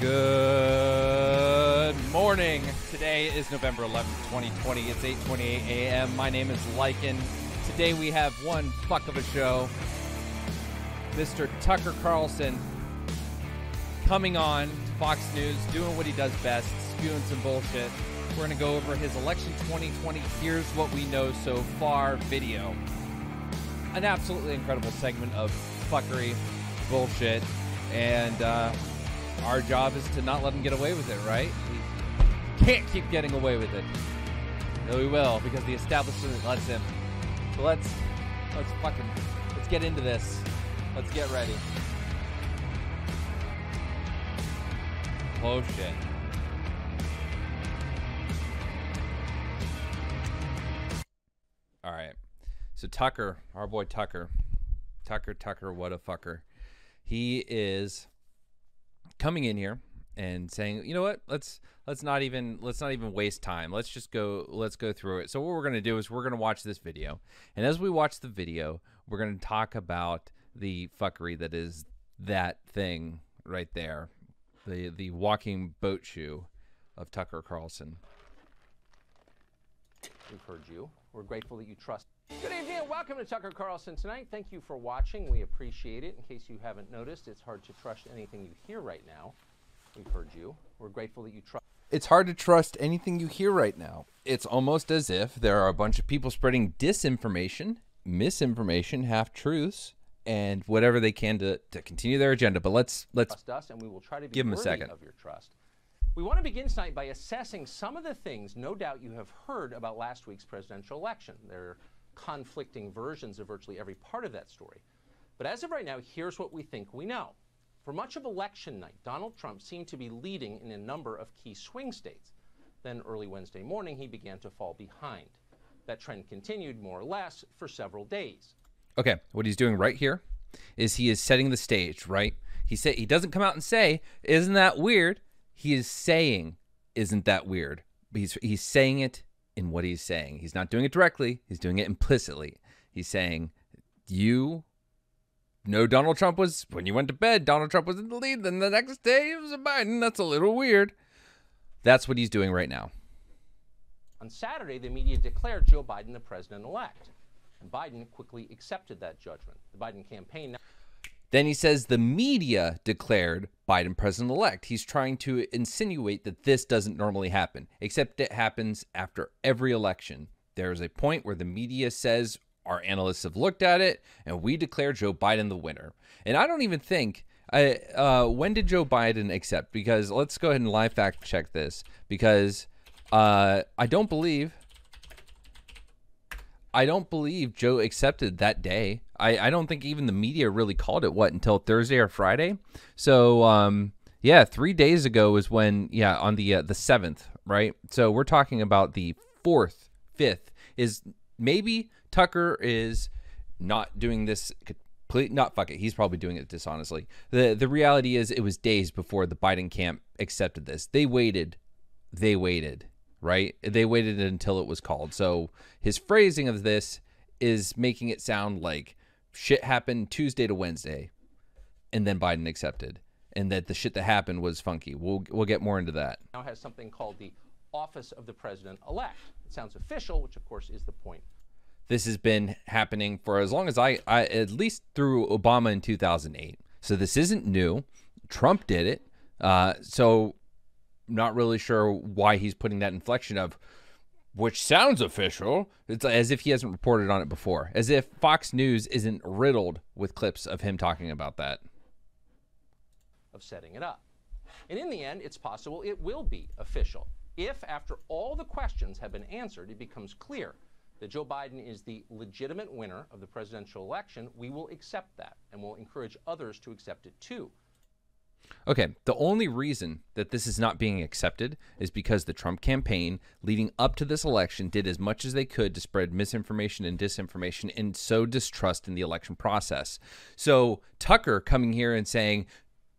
Good morning. Today is November 11th, 2020. It's 8:28 a.m. My name is Lycan. Today we have one fuck of a show. Mr. Tucker Carlson coming on to Fox News, doing what he does best, spewing some bullshit. We're going to go over his election 2020 Here's What We Know So Far video. An absolutely incredible segment of fuckery, bullshit, and our job is to not let him get away with it, right? We can't keep getting away with it. No, we will, because the establishment lets him. So let's get into this. Let's get ready. Oh shit. All right. So Tucker, our boy Tucker, what a fucker. He is coming in here and saying, you know what? Let's not even waste time. Let's go through it. So what we're going to do is we're going to watch this video. And as we watch the video, we're going to talk about the fuckery that is that thing right there. The walking boat shoe of Tucker Carlson. We've heard you. We're grateful that you trust. Good evening and welcome to Tucker Carlson Tonight. Thank you for watching. We appreciate it. In case you haven't noticed, it's hard to trust anything you hear right now. We've heard you. We're grateful that you trust. It's hard to trust anything you hear right now. It's almost as if there are a bunch of people spreading disinformation, misinformation, half-truths, and whatever they can to continue their agenda. But let's Trust us, and we will try to be give them a worthy second of your trust. We want to begin tonight by assessing some of the things no doubt you have heard about last week's presidential election. There are conflicting versions of virtually every part of that story. But as of right now, here's what we think we know. For much of election night, Donald Trump seemed to be leading in a number of key swing states. Then early Wednesday morning, he began to fall behind. That trend continued more or less for several days. Okay, what he's doing right here is he is setting the stage, right? He doesn't come out and say, "Isn't that weird?" He is saying, "Isn't that weird?" But he's saying it in what he's saying. He's not doing it directly. He's doing it implicitly. He's saying, you know, Donald Trump was, when you went to bed, Donald Trump was in the lead. Then the next day it was a Biden. That's a little weird. That's what he's doing right now. On Saturday, the media declared Joe Biden the president-elect. And Biden quickly accepted that judgment. The Biden campaign... Then he says the media declared Biden president-elect. He's trying to insinuate that this doesn't normally happen, except it happens after every election. There's a point where the media says our analysts have looked at it, and we declare Joe Biden the winner. And I don't even think, when did Joe Biden accept? Because let's go ahead and live fact check this, because I don't believe Joe accepted that day. I don't think even the media really called it, until Thursday or Friday? So, yeah, 3 days ago is when, on the 7th, right? So we're talking about the 4th, 5th, is maybe Tucker is not doing this he's probably doing it dishonestly. The reality is it was days before the Biden camp accepted this. They waited, right? They waited until it was called. So his phrasing of this is making it sound like shit happened Tuesday to Wednesday, and then Biden accepted, and that the shit that happened was funky. We'll get more into that. Now has something called the Office of the President-elect. It sounds official, which of course is the point. This has been happening for as long as I at least through Obama in 2008. So this isn't new. Trump did it. So not really sure why he's putting that inflection of, which sounds official. It's as if he hasn't reported on it before, as if Fox News isn't riddled with clips of him talking about that. Of setting it up. And in the end, it's possible it will be official. If, after all the questions have been answered, it becomes clear that Joe Biden is the legitimate winner of the presidential election, we will accept that, and we'll encourage others to accept it too. Okay, the only reason that this is not being accepted is because the Trump campaign leading up to this election did as much as they could to spread misinformation and disinformation and sow distrust in the election process. So Tucker coming here and saying,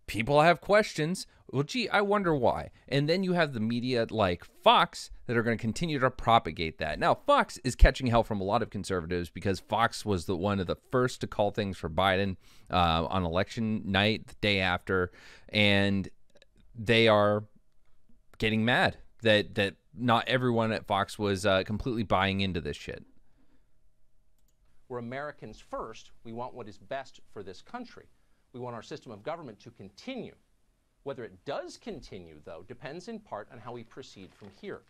people have questions. Well, gee, I wonder why. And then you have the media like Fox that are going to continue to propagate that. Now, Fox is catching hell from a lot of conservatives because Fox was one of the first to call things for Biden on election night, the day after. And they are getting mad that not everyone at Fox was completely buying into this shit. We're Americans first. We want what is best for this country. We want our system of government to continue. Whether it does continue, though, depends in part on how we proceed from here.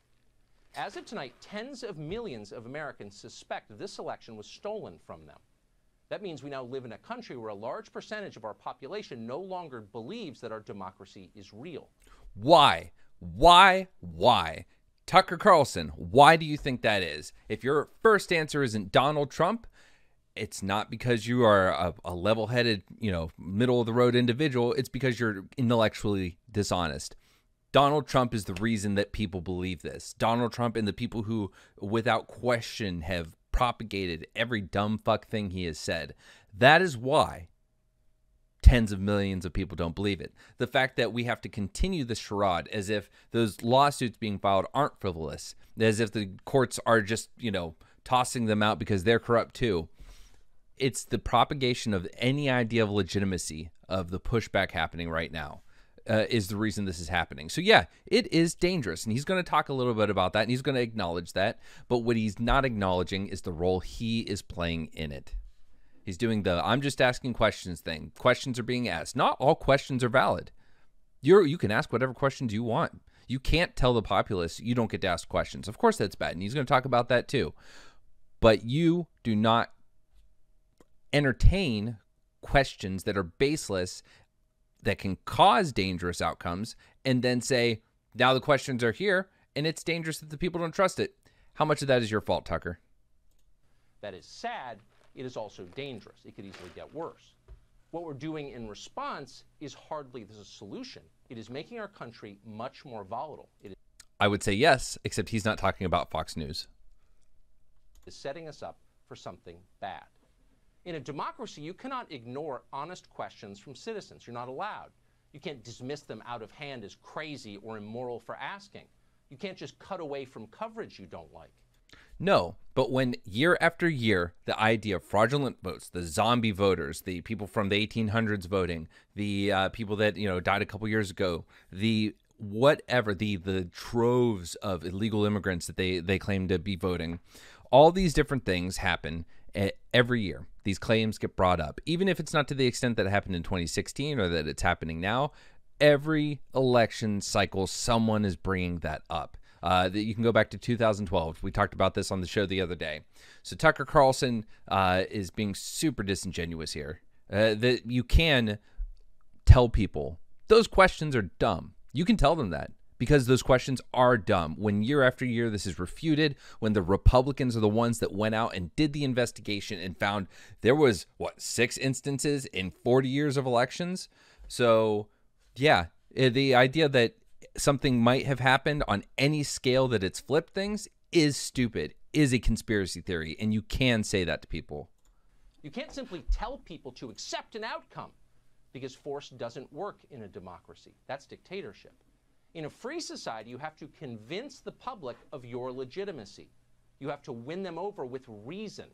As of tonight, tens of millions of Americans suspect this election was stolen from them. That means we now live in a country where a large percentage of our population no longer believes that our democracy is real. Why? Why? Tucker Carlson, why do you think that is? If your first answer isn't Donald Trump, it's not because you are a level-headed, middle-of-the-road individual. It's because you're intellectually dishonest. Donald Trump is the reason that people believe this. Donald Trump and the people who, without question, have propagated every dumb fuck thing he has said. That is why tens of millions of people don't believe it. The fact that we have to continue the charade as if those lawsuits being filed aren't frivolous, as if the courts are just, tossing them out because they're corrupt too. It's the propagation of any idea of legitimacy of the pushback happening right now is the reason this is happening. So yeah, it is dangerous. And he's going to talk a little bit about that, and he's going to acknowledge that. But what he's not acknowledging is the role he is playing in it. He's doing the I'm just asking questions thing. Questions are being asked. Not all questions are valid. You can ask whatever questions you want. You can't tell the populace you don't get to ask questions. Of course that's bad, and he's going to talk about that too. But you do not entertain questions that are baseless, that can cause dangerous outcomes, and then say, now the questions are here, and it's dangerous that the people don't trust it. How much of that is your fault, Tucker? That is sad. It is also dangerous. It could easily get worse. What we're doing in response is hardly the solution. It is making our country much more volatile. I would say yes, except he's not talking about Fox News. Is setting us up for something bad. In a democracy, you cannot ignore honest questions from citizens. You're not allowed. You can't dismiss them out of hand as crazy or immoral for asking. You can't just cut away from coverage you don't like. No, but when year after year, the idea of fraudulent votes, the zombie voters, the people from the 1800s voting, the people that, died a couple years ago, the troves of illegal immigrants that they claim to be voting, all these different things happen every year. These claims get brought up, even if it's not to the extent that it happened in 2016 or that it's happening now. Every election cycle, someone is bringing that up. You can go back to 2012. We talked about this on the show the other day. So Tucker Carlson is being super disingenuous here. That you can tell people those questions are dumb. You can tell them that because those questions are dumb. When year after year this is refuted, when the Republicans are the ones that went out and did the investigation and found there was, 6 instances in 40 years of elections? So, yeah, the idea that something might have happened on any scale that it's flipped things is stupid, is a conspiracy theory, and you can say that to people. You can't simply tell people to accept an outcome because force doesn't work in a democracy. That's dictatorship. In a free society, you have to convince the public of your legitimacy. You have to win them over with reason.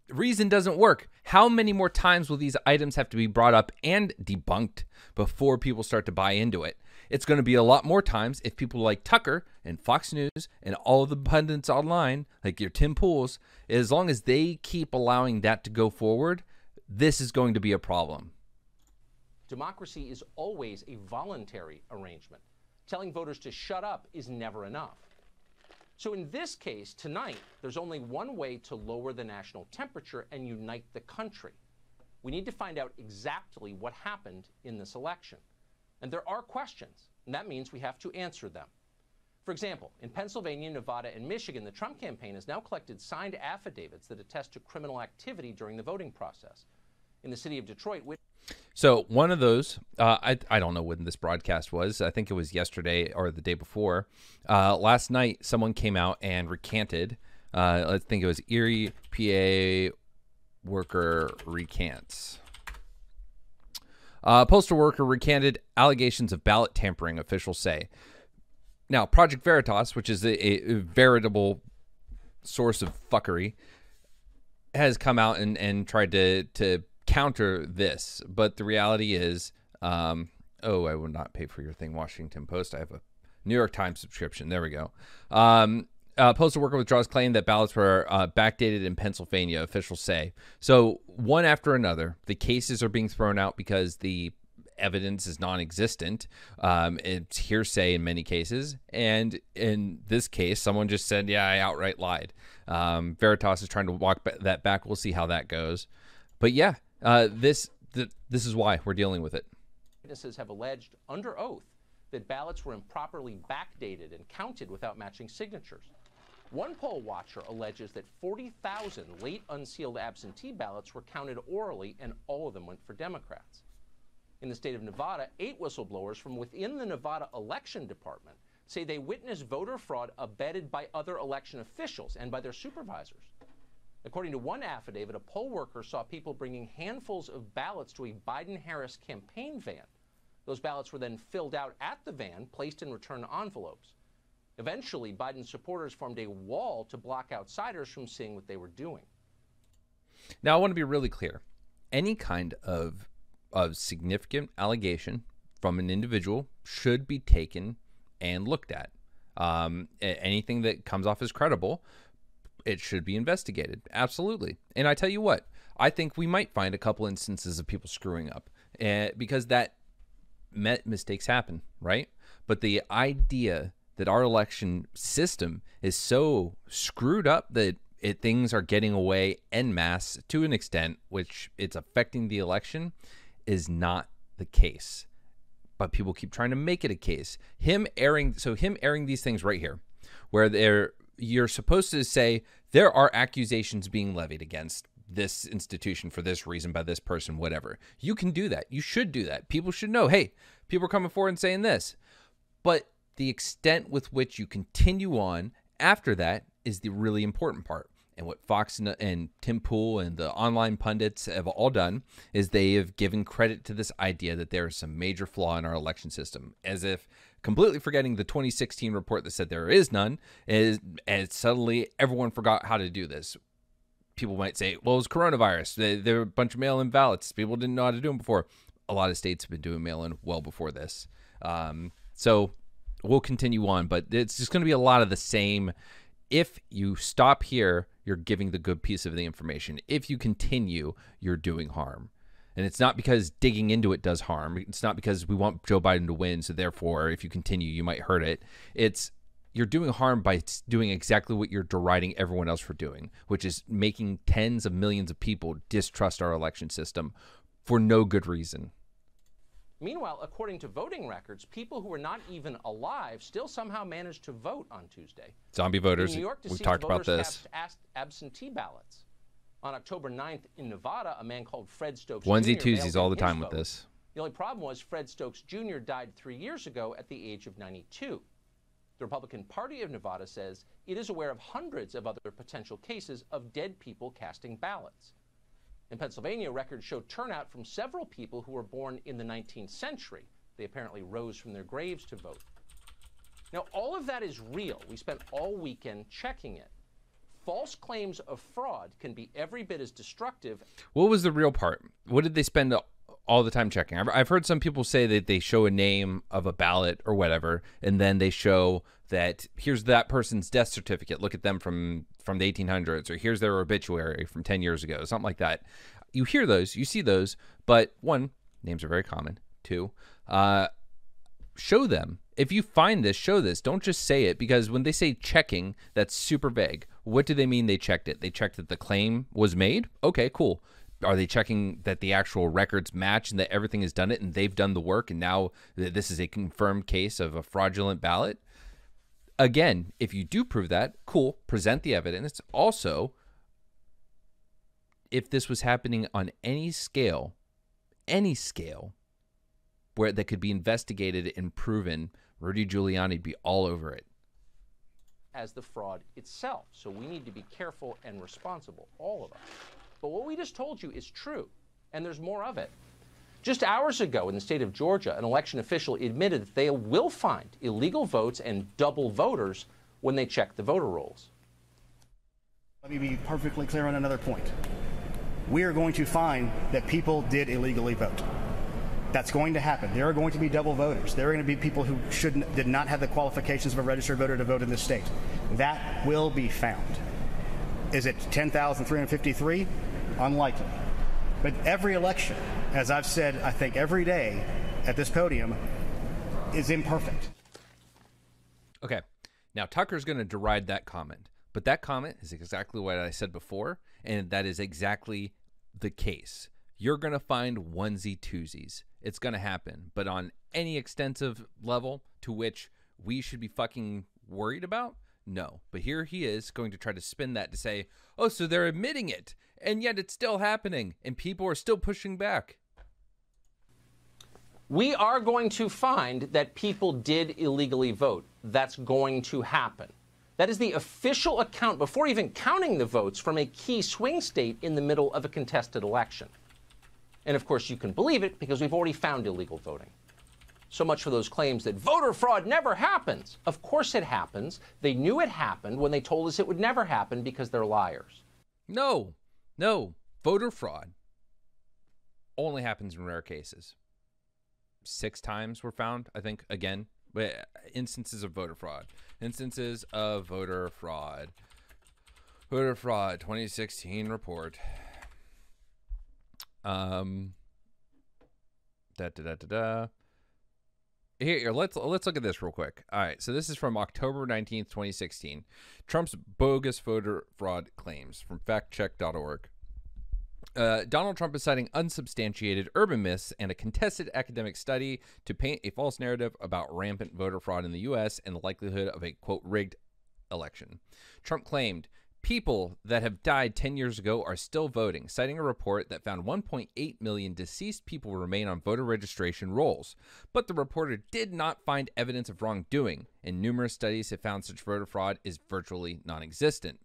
Reason doesn't work. How many more times will these items have to be brought up and debunked before people start to buy into it? It's going to be a lot more times if people like Tucker and Fox News and all of the pundits online, like your Tim Pools, as long as they keep allowing that to go forward, this is going to be a problem. Democracy is always a voluntary arrangement. Telling voters to shut up is never enough. So in this case, tonight, there's only one way to lower the national temperature and unite the country. We need to find out exactly what happened in this election. And there are questions, and that means we have to answer them. For example, in Pennsylvania, Nevada, and Michigan, the Trump campaign has now collected signed affidavits that attest to criminal activity during the voting process. In the city of Detroit, so one of those, I don't know when this broadcast was. I think it was yesterday or the day before. Last night, someone came out and recanted. I think it was Erie, PA worker recants. Postal worker recanted allegations of ballot tampering, officials say. Now, Project Veritas, which is a veritable source of fuckery, has come out and tried to counter this. But the reality is, Oh, I will not pay for your thing, Washington Post. I have a New York Times subscription. There we go. Postal worker withdraws claim that ballots were backdated in Pennsylvania, officials say. So one after another, the cases are being thrown out because the evidence is non-existent. It's hearsay in many cases. And in this case, someone just said, yeah, I outright lied. Veritas is trying to walk that back. We'll see how that goes. But yeah, this is why we're dealing with it. Witnesses have alleged under oath that ballots were improperly backdated and counted without matching signatures. One poll watcher alleges that 40,000 late unsealed absentee ballots were counted orally, and all of them went for Democrats. In the state of Nevada, 8 whistleblowers from within the Nevada Election Department say they witnessed voter fraud abetted by other election officials and by their supervisors. According to one affidavit, a poll worker saw people bringing handfuls of ballots to a Biden-Harris campaign van. Those ballots were then filled out at the van, placed in return envelopes. Eventually, Biden supporters formed a wall to block outsiders from seeing what they were doing. Now, I want to be really clear. Any kind of significant allegation from an individual should be taken and looked at. Anything that comes off as credible, it should be investigated. Absolutely. And I tell you what, I think we might find a couple instances of people screwing up because that mistakes happen, right? But the idea that our election system is so screwed up that things are getting away en masse to an extent, which it's affecting the election, is not the case. But people keep trying to make it a case. Him airing these things right here, where you're supposed to say there are accusations being levied against this institution for this reason by this person, whatever. You can do that. You should do that. People should know, hey, people are coming forward and saying this. But the extent with which you continue on after that is the really important part. And what Fox and Tim Pool and the online pundits have all done is they have given credit to this idea that there is some major flaw in our election system, as if completely forgetting the 2016 report that said there is none, and suddenly everyone forgot how to do this. People might say, well, it was coronavirus. There were a bunch of mail-in ballots. People didn't know how to do them before. A lot of states have been doing mail-in well before this. So we'll continue on, but it's just going to be a lot of the same. If you stop here, you're giving the good piece of the information. If you continue, you're doing harm. And it's not because digging into it does harm. It's not because we want Joe Biden to win, so therefore, if you continue, you might hurt it. It's you're doing harm by doing exactly what you're deriding everyone else for doing, which is making tens of millions of people distrust our election system for no good reason. Meanwhile, according to voting records, people who were not even alive still somehow managed to vote on Tuesday. Zombie voters. In New York, we talked about this. Cast absentee ballots. On October 9th in Nevada, a man called Fred Stokes Onesie Jr. twosies all the time vote. with this. The only problem was Fred Stokes Jr. died 3 years ago at the age of 92. The Republican Party of Nevada says it is aware of hundreds of other potential cases of dead people casting ballots. In Pennsylvania, records show turnout from several people who were born in the 19th century. They apparently rose from their graves to vote. Now, all of that is real. We spent all weekend checking it. False claims of fraud can be every bit as destructive. What was the real part? What did they spend all the time checking? I've heard some people say that they show a name of a ballot or whatever, and then they show that here's that person's death certificate. Look at them from the 1800s, or here's their obituary from 10 years ago, something like that. You hear those, you see those, but one, names are very common. Two, show them. If you find this, show this. Don't just say it, because when they say checking, that's super vague. What do they mean they checked it? They checked that the claim was made? Okay, cool. Are they checking that the actual records match and that everything has done it and they've done the work and now this is a confirmed case of a fraudulent ballot? Again, if you do prove that, cool, present the evidence. Also, if this was happening on any scale where that could be investigated and proven, Rudy Giuliani'd be all over it. As the fraud itself. So we need to be careful and responsible, all of us. But what we just told you is true, and there's more of it. Just hours ago in the state of Georgia, an election official admitted that they will find illegal votes and double voters when they check the voter rolls. Let me be perfectly clear on another point. We are going to find that people did illegally vote. That's going to happen. There are going to be double voters. There are going to be people who did not have the qualifications of a registered voter to vote in this state. That will be found. Is it 10,353? Unlikely. But every election, as I've said, I think every day at this podium, is imperfect. Okay. Now, Tucker's going to deride that comment. But that comment is exactly what I said before, and that is exactly the case. You're going to find onesie-twosies. It's going to happen. But on any extensive level to which we should be fucking worried about, no. But here he is going to try to spin that to say, oh, so they're admitting it, and yet it's still happening, and people are still pushing back. We are going to find that people did illegally vote. That's going to happen. That is the official account, before even counting the votes, from a key swing state in the middle of a contested election. And of course, you can believe it because we've already found illegal voting. So much for those claims that voter fraud never happens. Of course it happens. They knew it happened when they told us it would never happen because they're liars. No. Voter fraud only happens in rare cases. 6 times were found, I think, again, instances of voter fraud. Instances of voter fraud. Voter fraud 2016 report. Here, let's look at this real quick. All right, so this is from October 19th, 2016. Trump's bogus voter fraud claims from factcheck.org. Donald Trump is citing unsubstantiated urban myths and a contested academic study to paint a false narrative about rampant voter fraud in the U.S. and the likelihood of a, quote, rigged election. Trump claimed people that have died 10 years ago are still voting, citing a report that found 1.8 million deceased people remain on voter registration rolls. But the reporter did not find evidence of wrongdoing, and numerous studies have found such voter fraud is virtually non-existent.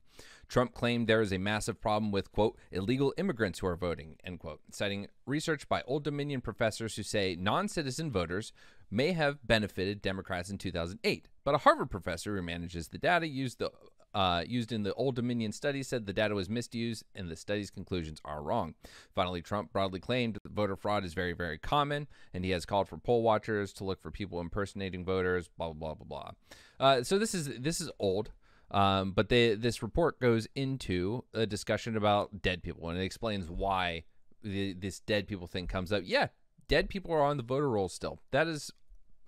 Trump claimed there is a massive problem with, quote, illegal immigrants who are voting, end quote, citing research by Old Dominion professors who say non-citizen voters may have benefited Democrats in 2008. But a Harvard professor who manages the data used in the Old Dominion study said the data was misused and the study's conclusions are wrong. Finally, Trump broadly claimed that voter fraud is very, very common, and he has called for poll watchers to look for people impersonating voters, blah, blah, blah, blah, blah. So this is old. But this report goes into a discussion about dead people, and it explains why this dead people thing comes up. Yeah, dead people are on the voter rolls still. That is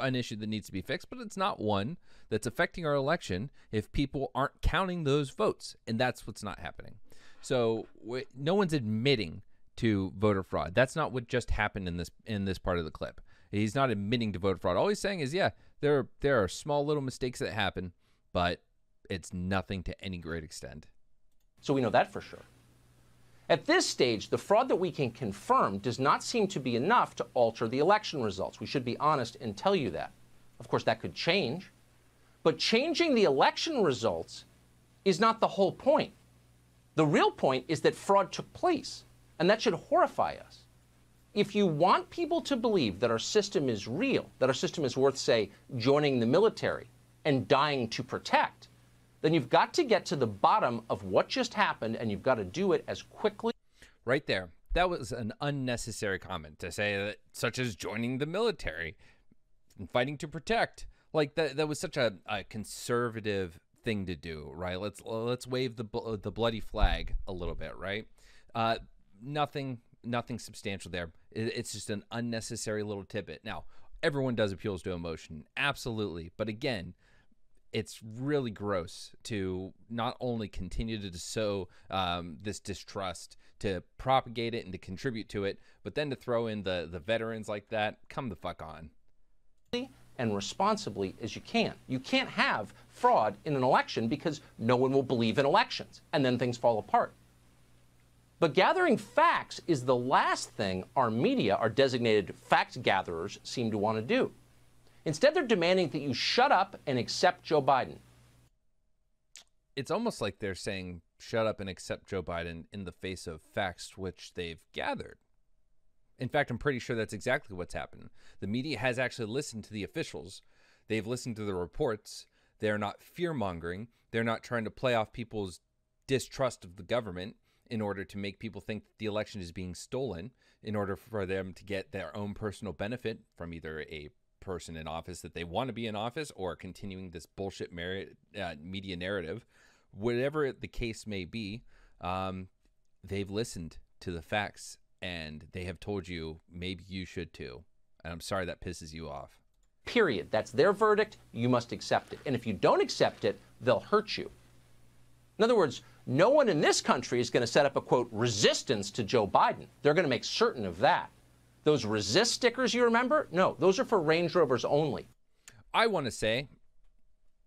an issue that needs to be fixed, but it's not one that's affecting our election if people aren't counting those votes, and that's what's not happening. So no one's admitting to voter fraud. That's not what just happened in this part of the clip. He's not admitting to voter fraud. All he's saying is, yeah, there are small little mistakes that happen, but it's nothing to any great extent. So we know that for sure. At this stage, the fraud that we can confirm does not seem to be enough to alter the election results. We should be honest and tell you that. Of course, that could change. But changing the election results is not the whole point. The real point is that fraud took place, and that should horrify us. If you want people to believe that our system is real, that our system is worth, say, joining the military and dying to protect, then you've got to get to the bottom of what just happened, and you've got to do it as quickly. Right there. That was an unnecessary comment to say that, such as joining the military and fighting to protect. Like that was such a conservative thing to do, right? Let's wave the bloody flag a little bit, right? Nothing substantial there. It's just an unnecessary little tidbit. Now, everyone does appeals to emotion, absolutely, but again, it's really gross to not only continue to sow this distrust, to propagate it and to contribute to it, but then to throw in the veterans like that. Come the fuck on. And responsibly as you can. You can't have fraud in an election because no one will believe in elections, and then things fall apart. But gathering facts is the last thing our media, our designated fact gatherers, seem to want to do. Instead, they're demanding that you shut up and accept Joe Biden. It's almost like they're saying, shut up and accept Joe Biden in the face of facts which they've gathered. In fact, I'm pretty sure that's exactly what's happened. The media has actually listened to the officials. They've listened to the reports. They're not fear-mongering. They're not trying to play off people's distrust of the government in order to make people think the election is being stolen, in order for them to get their own personal benefit from either a person in office that they want to be in office or continuing this bullshit media narrative. Whatever the case may be, they've listened to the facts and they have told you maybe you should too. And I'm sorry that pisses you off. Period. That's their verdict. You must accept it. And if you don't accept it, they'll hurt you. In other words, no one in this country is going to set up a, quote, resistance to Joe Biden. They're going to make certain of that. Those resist stickers you remember? No, those are for Range Rovers only. I want to say,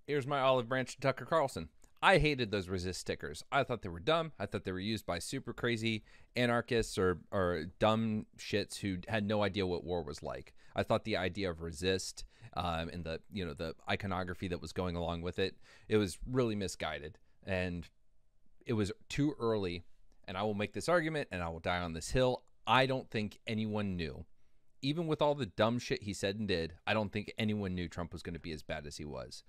here's my olive branch to Tucker Carlson. I hated those resist stickers. I thought they were dumb. I thought they were used by super crazy anarchists or dumb shits who had no idea what war was like. I thought the idea of resist and the iconography that was going along with it, it was really misguided. And it was too early. And I will make this argument and I will die on this hill. I don't think anyone knew. Even with all the dumb shit he said and did, I don't think anyone knew Trump was going to be as bad as he was.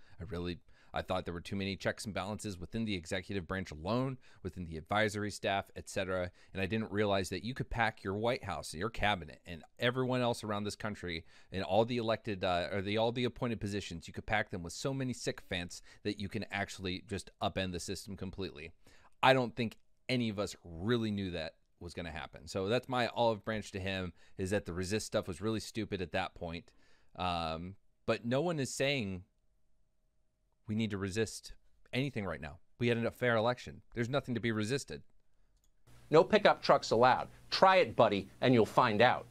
I thought there were too many checks and balances within the executive branch alone, within the advisory staff, etc. And I didn't realize that you could pack your White House, your cabinet, and everyone else around this country, and all the elected all the appointed positions, you could pack them with so many sycophants that you can actually just upend the system completely. I don't think any of us really knew that was going to happen. So that's my olive branch to him, is that the resist stuff was really stupid at that point. But no one is saying we need to resist anything right now. We had a fair election. There's nothing to be resisted. No pickup trucks allowed. Try it, buddy, and you'll find out.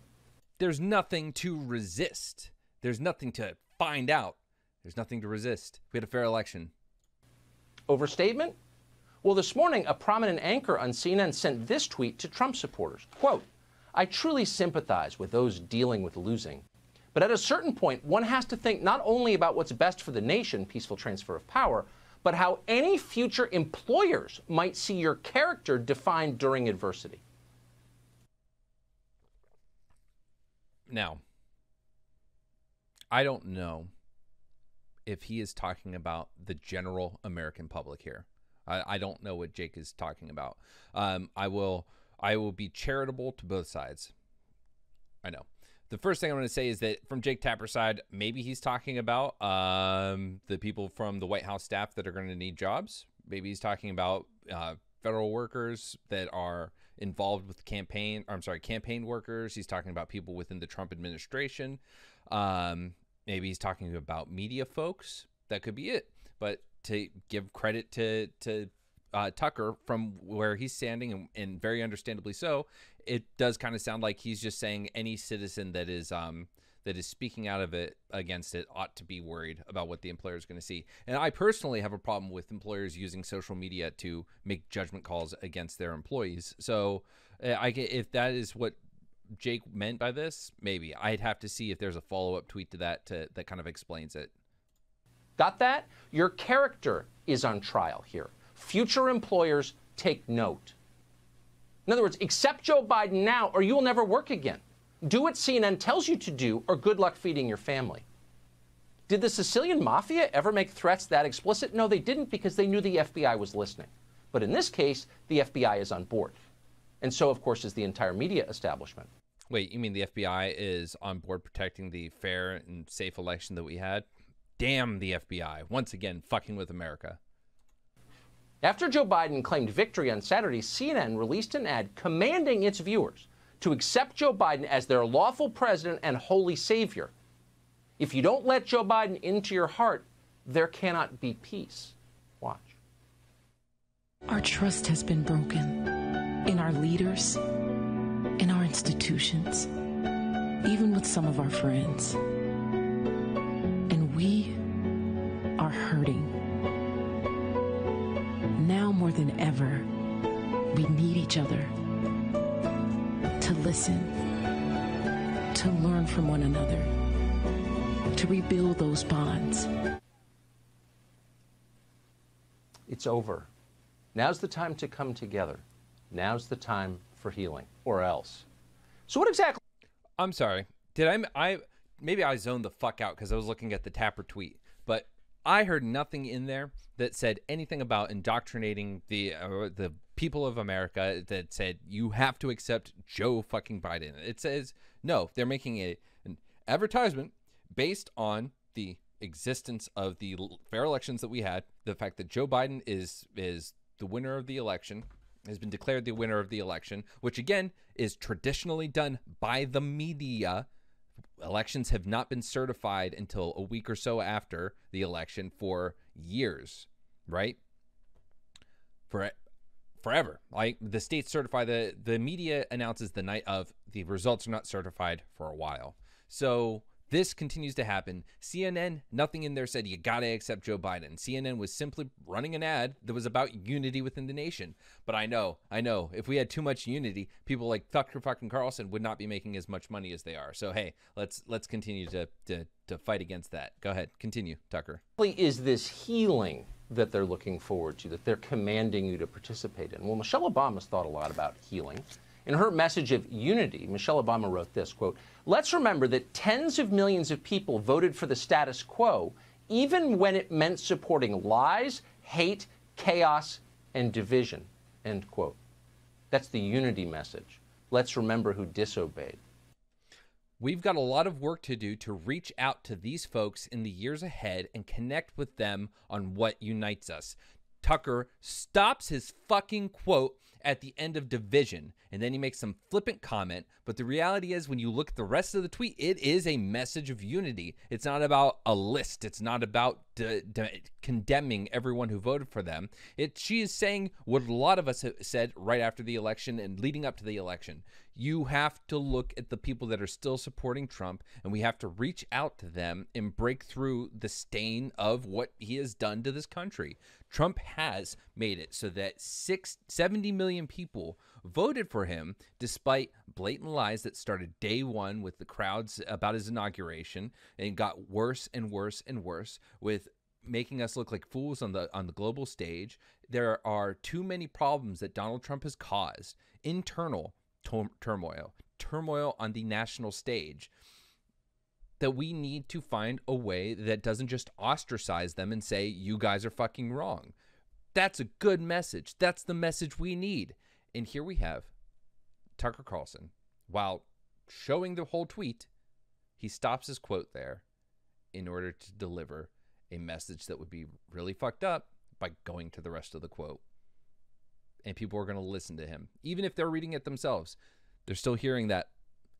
There's nothing to resist. There's nothing to find out. There's nothing to resist. We had a fair election. Overstatement? Well, this morning, a prominent anchor on CNN sent this tweet to Trump supporters. Quote, "I truly sympathize with those dealing with losing. But at a certain point, one has to think not only about what's best for the nation, peaceful transfer of power, but how any future employers might see your character defined during adversity." Now, I don't know if he is talking about the general American public here. I don't know what Jake is talking about. I will be charitable to both sides. I know. The first thing I'm going to say is that from Jake Tapper's side, maybe he's talking about the people from the White House staff that are going to need jobs. Maybe he's talking about federal workers that are involved with campaign workers. He's talking about people within the Trump administration. Maybe he's talking about media folks. That could be it. But to give credit to Tucker from where he's standing, and very understandably so, it does kind of sound like he's just saying any citizen that is speaking out of it against it ought to be worried about what the employer is going to see. And I personally have a problem with employers using social media to make judgment calls against their employees. So if that is what Jake meant by this, maybe I'd have to see if there's a follow-up tweet to that that kind of explains it. Got that? Your character is on trial here. Future employers, take note. In other words, accept Joe Biden now or you will never work again. Do what CNN tells you to do or good luck feeding your family. Did the Sicilian Mafia ever make threats that explicit? No, they didn't, because they knew the FBI was listening. But in this case, the FBI is on board. And so, of course, is the entire media establishment. Wait, you mean the FBI is on board protecting the fair and safe election that we had? Damn the FBI, once again fucking with America. After Joe Biden claimed victory on Saturday, CNN released an ad commanding its viewers to accept Joe Biden as their lawful president and holy savior. If you don't let Joe Biden into your heart, there cannot be peace. Watch. Our trust has been broken in our leaders, in our institutions, even with some of our friends. And we are hurting. Now more than ever, we need each other to listen, to learn from one another, to rebuild those bonds. It's over. Now's the time to come together. Now's the time for healing, or else. So what exactly? I'm sorry. Maybe I zoned the fuck out because I was looking at the Tapper tweet, but I heard nothing in there that said anything about indoctrinating the people of America that said you have to accept Joe fucking Biden. It says no, they're making an advertisement based on the existence of the fair elections that we had, the fact that Joe Biden is the winner of the election, has been declared the winner of the election, which again is traditionally done by the media. Elections have not been certified until a week or so after the election for years, right? Forever. Like the states certify, the media announces the night of, the results are not certified for a while. So this continues to happen. CNN, nothing in there said you got to accept Joe Biden. CNN was simply running an ad that was about unity within the nation. But I know, if we had too much unity, people like Tucker fucking Carlson would not be making as much money as they are. So hey, let's continue to fight against that. Go ahead, continue, Tucker. Is this healing that they're looking forward to, that they're commanding you to participate in? Well, Michelle Obama's thought a lot about healing. In her message of unity, Michelle Obama wrote this, quote, "Let's remember that tens of millions of people voted for the status quo, even when it meant supporting lies, hate, chaos, and division," end quote. That's the unity message. Let's remember who disobeyed. We've got a lot of work to do to reach out to these folks in the years ahead and connect with them on what unites us. Tucker stops his fucking quote at the end of division, and then he makes some flippant comment. But the reality is, when you look at the rest of the tweet, it is a message of unity. It's not about a list. It's not about condemning everyone who voted for them. She is saying what a lot of us have said right after the election and leading up to the election. You have to look at the people that are still supporting Trump, and we have to reach out to them and break through the stain of what he has done to this country. Trump has made it so that 70 million people voted for him, despite blatant lies that started day one with the crowds about his inauguration, and got worse and worse and worse, with making us look like fools on the global stage. There are too many problems that Donald Trump has caused. Internal turmoil on the national stage, that we need to find a way that doesn't just ostracize them and say, you guys are fucking wrong. That's a good message. That's the message we need. And here we have Tucker Carlson, while showing the whole tweet, he stops his quote there in order to deliver a message that would be really fucked up by going to the rest of the quote. And people are going to listen to him. Even if they're reading it themselves, they're still hearing that,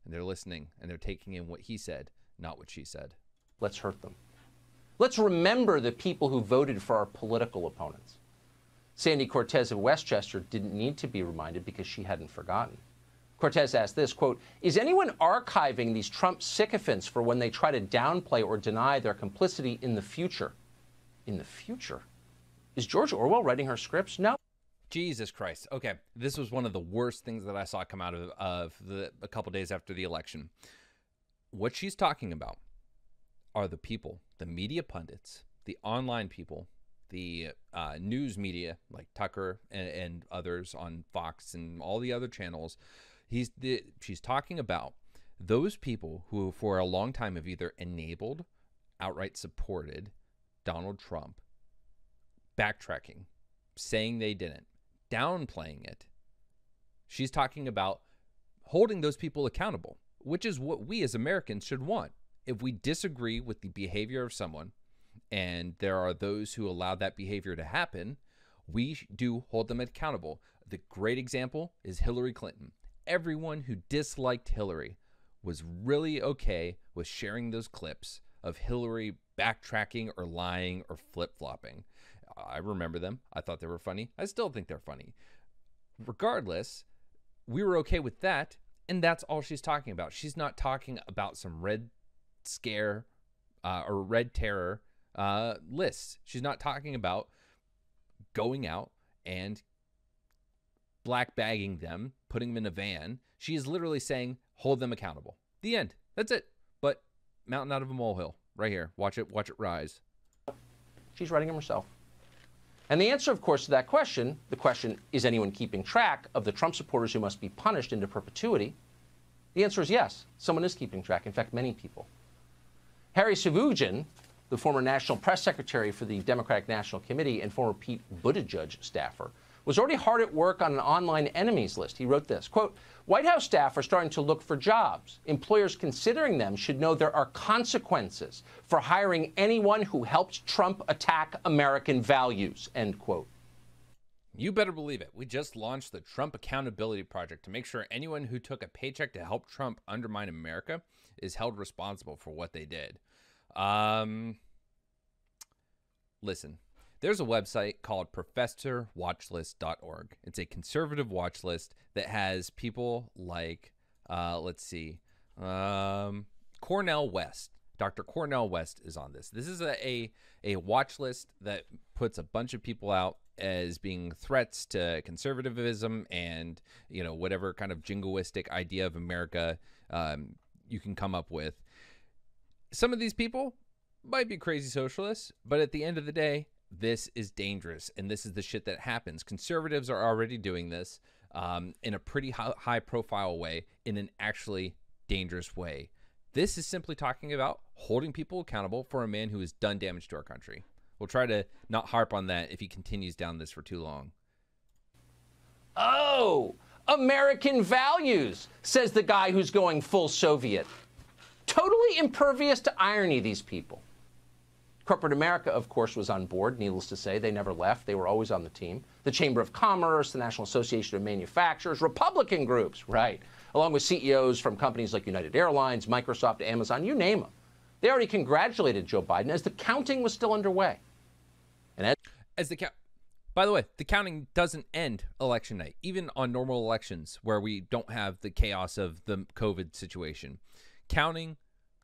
and they're listening, and they're taking in what he said, not what she said. Let's hurt them. Let's remember the people who voted for our political opponents. Sandy Cortez of Westchester didn't need to be reminded because she hadn't forgotten. Cortez asked this, quote, "Is anyone archiving these Trump sycophants for when they try to downplay or deny their complicity in the future?" In the future? Is George Orwell writing her scripts? No. Jesus Christ. Okay, this was one of the worst things that I saw come out of a couple days after the election. What she's talking about are the people, the media pundits, the online people, the news media like Tucker and others on Fox and all the other channels. She's talking about those people who for a long time have either enabled, outright supported Donald Trump, backtracking, saying they didn't, downplaying it. She's talking about holding those people accountable, which is what we as Americans should want. If we disagree with the behavior of someone, and there are those who allow that behavior to happen, we do hold them accountable. The great example is Hillary Clinton. Everyone who disliked Hillary was really okay with sharing those clips of Hillary backtracking or lying or flip-flopping. I remember them. I thought they were funny. I still think they're funny. Regardless, we were okay with that, and that's all she's talking about. She's not talking about some red scare or red terror lists. She's not talking about going out and black bagging them, putting them in a van. She is literally saying, hold them accountable. The end. That's it. But mountain out of a molehill right here. Watch it rise. She's writing them herself. And the answer, of course, to that question, the question, is anyone keeping track of the Trump supporters who must be punished into perpetuity? The answer is yes. Someone is keeping track. In fact, many people. Harry Savugin, the former national press secretary for the Democratic National Committee and former Pete Buttigieg staffer, was already hard at work on an online enemies list. He wrote this, quote, White House staff are starting to look for jobs. Employers considering them should know there are consequences for hiring anyone who helped Trump attack American values, end quote. You better believe it. We just launched the Trump Accountability Project to make sure anyone who took a paycheck to help Trump undermine America is held responsible for what they did. Listen, there's a website called professorwatchlist.org. It's a conservative watch list that has people like, Cornell West. Dr. Cornell West is on this. This is a watch list that puts a bunch of people out as being threats to conservatism and, you know, whatever kind of jingoistic idea of America you can come up with. Some of these people might be crazy socialists, but at the end of the day, this is dangerous, and this is the shit that happens. Conservatives are already doing this in a pretty high-profile way, in an actually dangerous way. This is simply talking about holding people accountable for a man who has done damage to our country. We'll try to not harp on that if he continues down this for too long. Oh, American values, says the guy who's going full Soviet. Totally impervious to irony, these people. Corporate America, of course, was on board. Needless to say, they never left. They were always on the team. The Chamber of Commerce, the National Association of Manufacturers, Republican groups, right, along with CEOs from companies like United Airlines, Microsoft, Amazon, you name them. They already congratulated Joe Biden as the counting was still underway. And by the way, the counting doesn't end election night, even on normal elections where we don't have the chaos of the COVID situation. Counting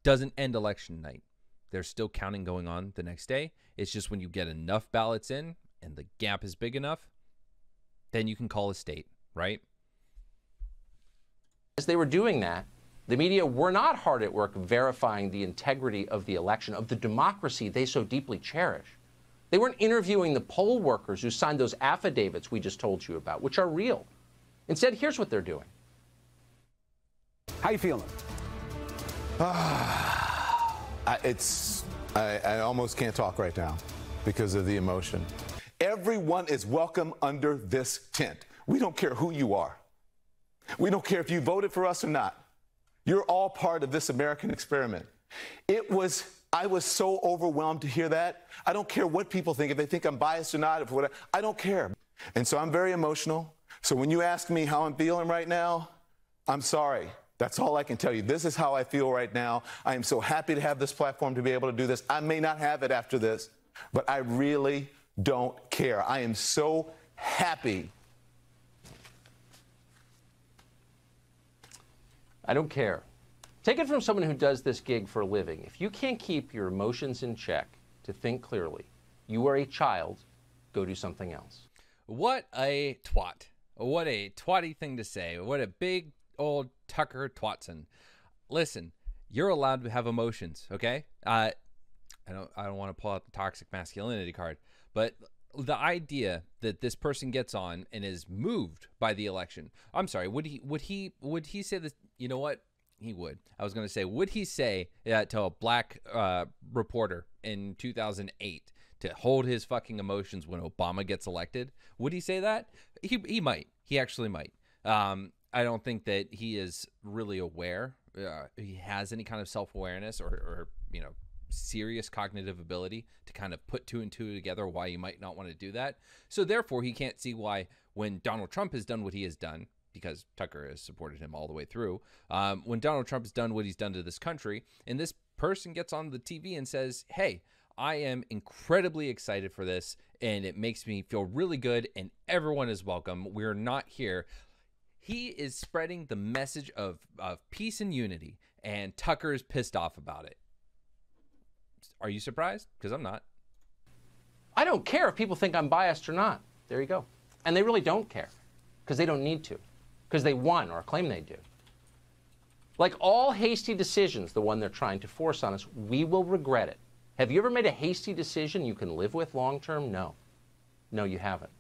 doesn't end election night. There's still counting going on the next day. It's just when you get enough ballots in and the gap is big enough, then you can call a state, right? As they were doing that, the media were not hard at work verifying the integrity of the election, of the democracy they so deeply cherish. They weren't interviewing the poll workers who signed those affidavits we just told you about, which are real. Instead, here's what they're doing. How you feeling? I almost can't talk right now because of the emotion. Everyone is welcome under this tent. We don't care who you are. We don't care if you voted for us or not. You're all part of this American experiment. I was so overwhelmed to hear that. I don't care what people think, if they think I'm biased or not, if whatever, I don't care. And so I'm very emotional. So when you ask me how I'm feeling right now, I'm sorry. That's all I can tell you. This is how I feel right now. I am so happy to have this platform to be able to do this. I may not have it after this, but I really don't care. I am so happy. I don't care. Take it from someone who does this gig for a living. If you can't keep your emotions in check to think clearly, you are a child, go do something else. What a twat. What a twatty thing to say. What a big old Tucker Twatson. Listen, you're allowed to have emotions, okay? I don't want to pull out the toxic masculinity card, but the idea that this person gets on and is moved by the election. I'm sorry, would he say this? You know what? He would. I was going to say, would he say to a black reporter in 2008 to hold his fucking emotions when Obama gets elected? Would he say that? He might. He actually might. I don't think that he is really aware. He has any kind of self-awareness or serious cognitive ability to kind of put two and two together why you might not want to do that. So therefore, he can't see why when Donald Trump has done what he has done, because Tucker has supported him all the way through, when Donald Trump has done what he's done to this country, and this person gets on the TV and says, hey, I am incredibly excited for this, and it makes me feel really good, and everyone is welcome. We're not here. He is spreading the message of peace and unity, and Tucker is pissed off about it. Are you surprised? Because I'm not. I don't care if people think I'm biased or not. There you go. And they really don't care, because they don't need to, because they won or claim they do. Like all hasty decisions, the one they're trying to force on us, we will regret it. Have you ever made a hasty decision you can live with long term? No. No, you haven't.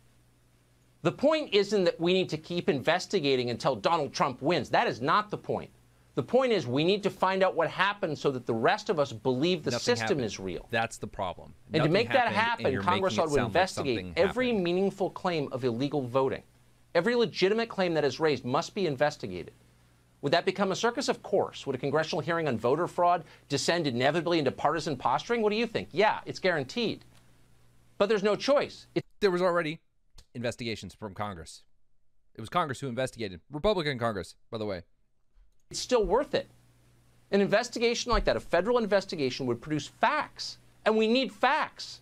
The point isn't that we need to keep investigating until Donald Trump wins. That is not the point. The point is, we need to find out what happened so that the rest of us believe the system is real. That's the problem. And to make that happen, Congress ought to investigate every meaningful claim of illegal voting. Every legitimate claim that is raised must be investigated. Would that become a circus? Of course. Would a congressional hearing on voter fraud descend inevitably into partisan posturing? What do you think? Yeah, it's guaranteed. But there's no choice. There was already investigations from Congress. It was Congress who investigated. Republican Congress, by the way. It's still worth it. An investigation like that, a federal investigation, would produce facts. And we need facts.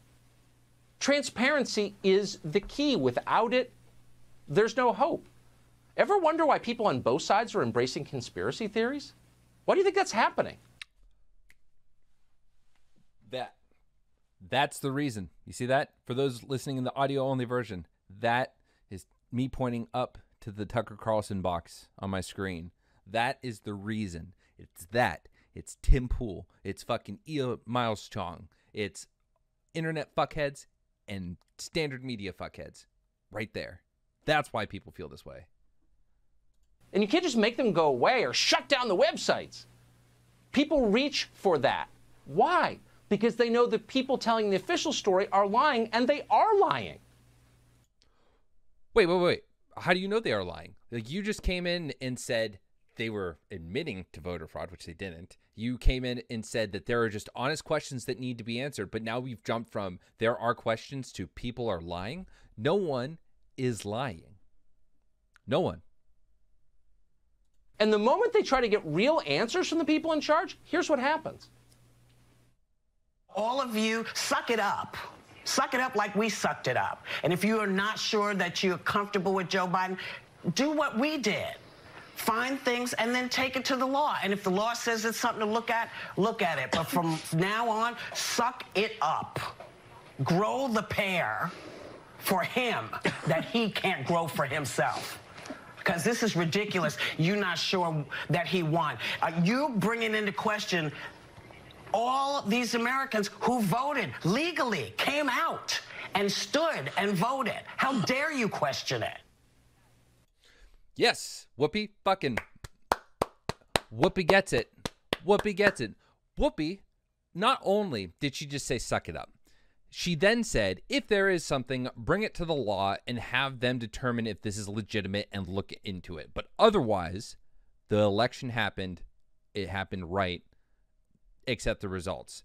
Transparency is the key. Without it, there's no hope. Ever wonder why people on both sides are embracing conspiracy theories? Why do you think that's happening? That's the reason. You see that? For those listening in the audio-only version, that is me pointing up to the Tucker Carlson box on my screen. That is the reason. It's that. It's Tim Pool. It's fucking Miles Chong. It's internet fuckheads and standard media fuckheads. Right there. That's why people feel this way. And you can't just make them go away or shut down the websites. People reach for that. Why? Because they know the people telling the official story are lying, and they are lying. Wait. How do you know they are lying? Like, you just came in and said they were admitting to voter fraud, which they didn't. You came in and said that there are just honest questions that need to be answered, but now we've jumped from there are questions to people are lying. No one is lying. No one. And the moment they try to get real answers from the people in charge, here's what happens. All of you, suck it up. Suck it up like we sucked it up. And if you are not sure that you're comfortable with Joe Biden, do what we did. Find things and then take it to the law. And if the law says it's something to look at it. But from now on, suck it up. Grow the pear for him that he can't grow for himself. Because this is ridiculous. You're not sure that he won. You bringing into question all these Americans who voted legally, came out and stood and voted. How dare you question it? Yes, Whoopi gets it. Whoopi gets it. Whoopi, not only did she just say suck it up, she then said, if there is something, bring it to the law and have them determine if this is legitimate and look into it. But otherwise, the election happened. It happened right. Accept the results.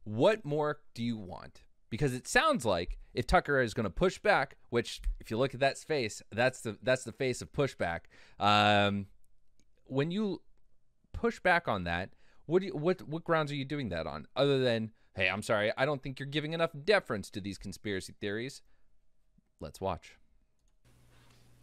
What more do you want? Because it sounds like if Tucker is going to push back, which if you look at that face, that's the face of pushback. When you push back on that, what grounds are you doing that on? Other than, hey, I'm sorry, I don't think you're giving enough deference to these conspiracy theories. Let's watch.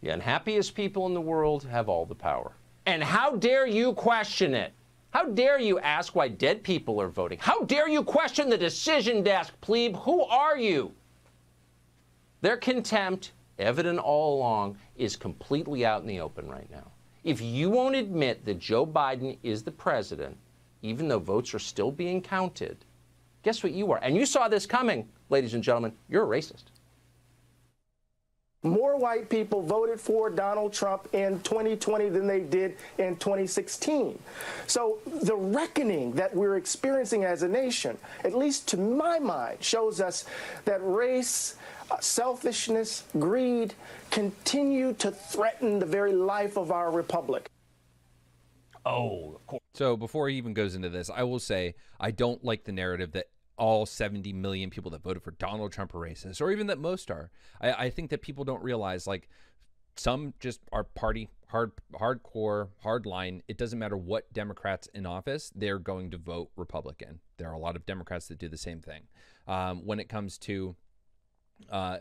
The unhappiest people in the world have all the power. And how dare you question it? How dare you ask why dead people are voting? How dare you question the decision desk, plebe? Who are you? Their contempt, evident all along, is completely out in the open right now. If you won't admit that Joe Biden is the president, even though votes are still being counted, guess what you are? And you saw this coming, ladies and gentlemen. You're a racist. More white people voted for Donald Trump in 2020 than they did in 2016. So the reckoning that we're experiencing as a nation, at least to my mind, shows us that race, selfishness, greed continue to threaten the very life of our republic. Oh, of course. So before he even goes into this, I will say I don't like the narrative that all 70 million people that voted for Donald Trump are racist, or even that most are. I think that people don't realize, like, some just are party hardcore, hardline. It doesn't matter what Democrats in office, they're going to vote Republican. There are a lot of Democrats that do the same thing. When it comes to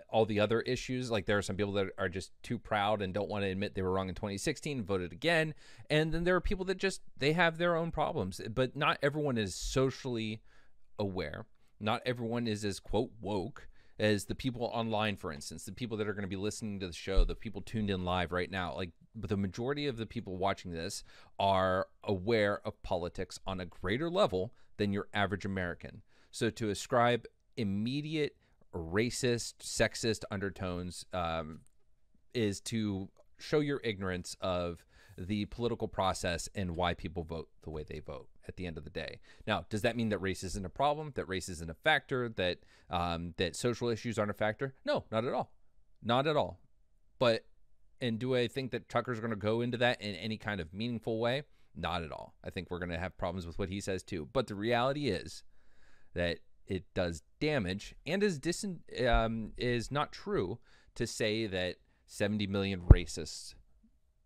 all the other issues, like there are some people that are just too proud and don't want to admit they were wrong in 2016, voted again. And then there are people that just, they have their own problems, but not everyone is socially aware. Not everyone is as, quote, woke as the people online, for instance, the people that are going to be listening to the show, the people tuned in live right now. Like, but the majority of the people watching this are aware of politics on a greater level than your average American. So to ascribe immediate racist, sexist undertones is to show your ignorance of the political process and why people vote the way they vote at the end of the day. Now, does that mean that race isn't a problem, that race isn't a factor, that that social issues aren't a factor? No, not at all. Not at all. But, and do I think that Tucker's going to go into that in any kind of meaningful way? Not at all. I think we're going to have problems with what he says too. But the reality is that it does damage, and is not true to say that 70 million racists,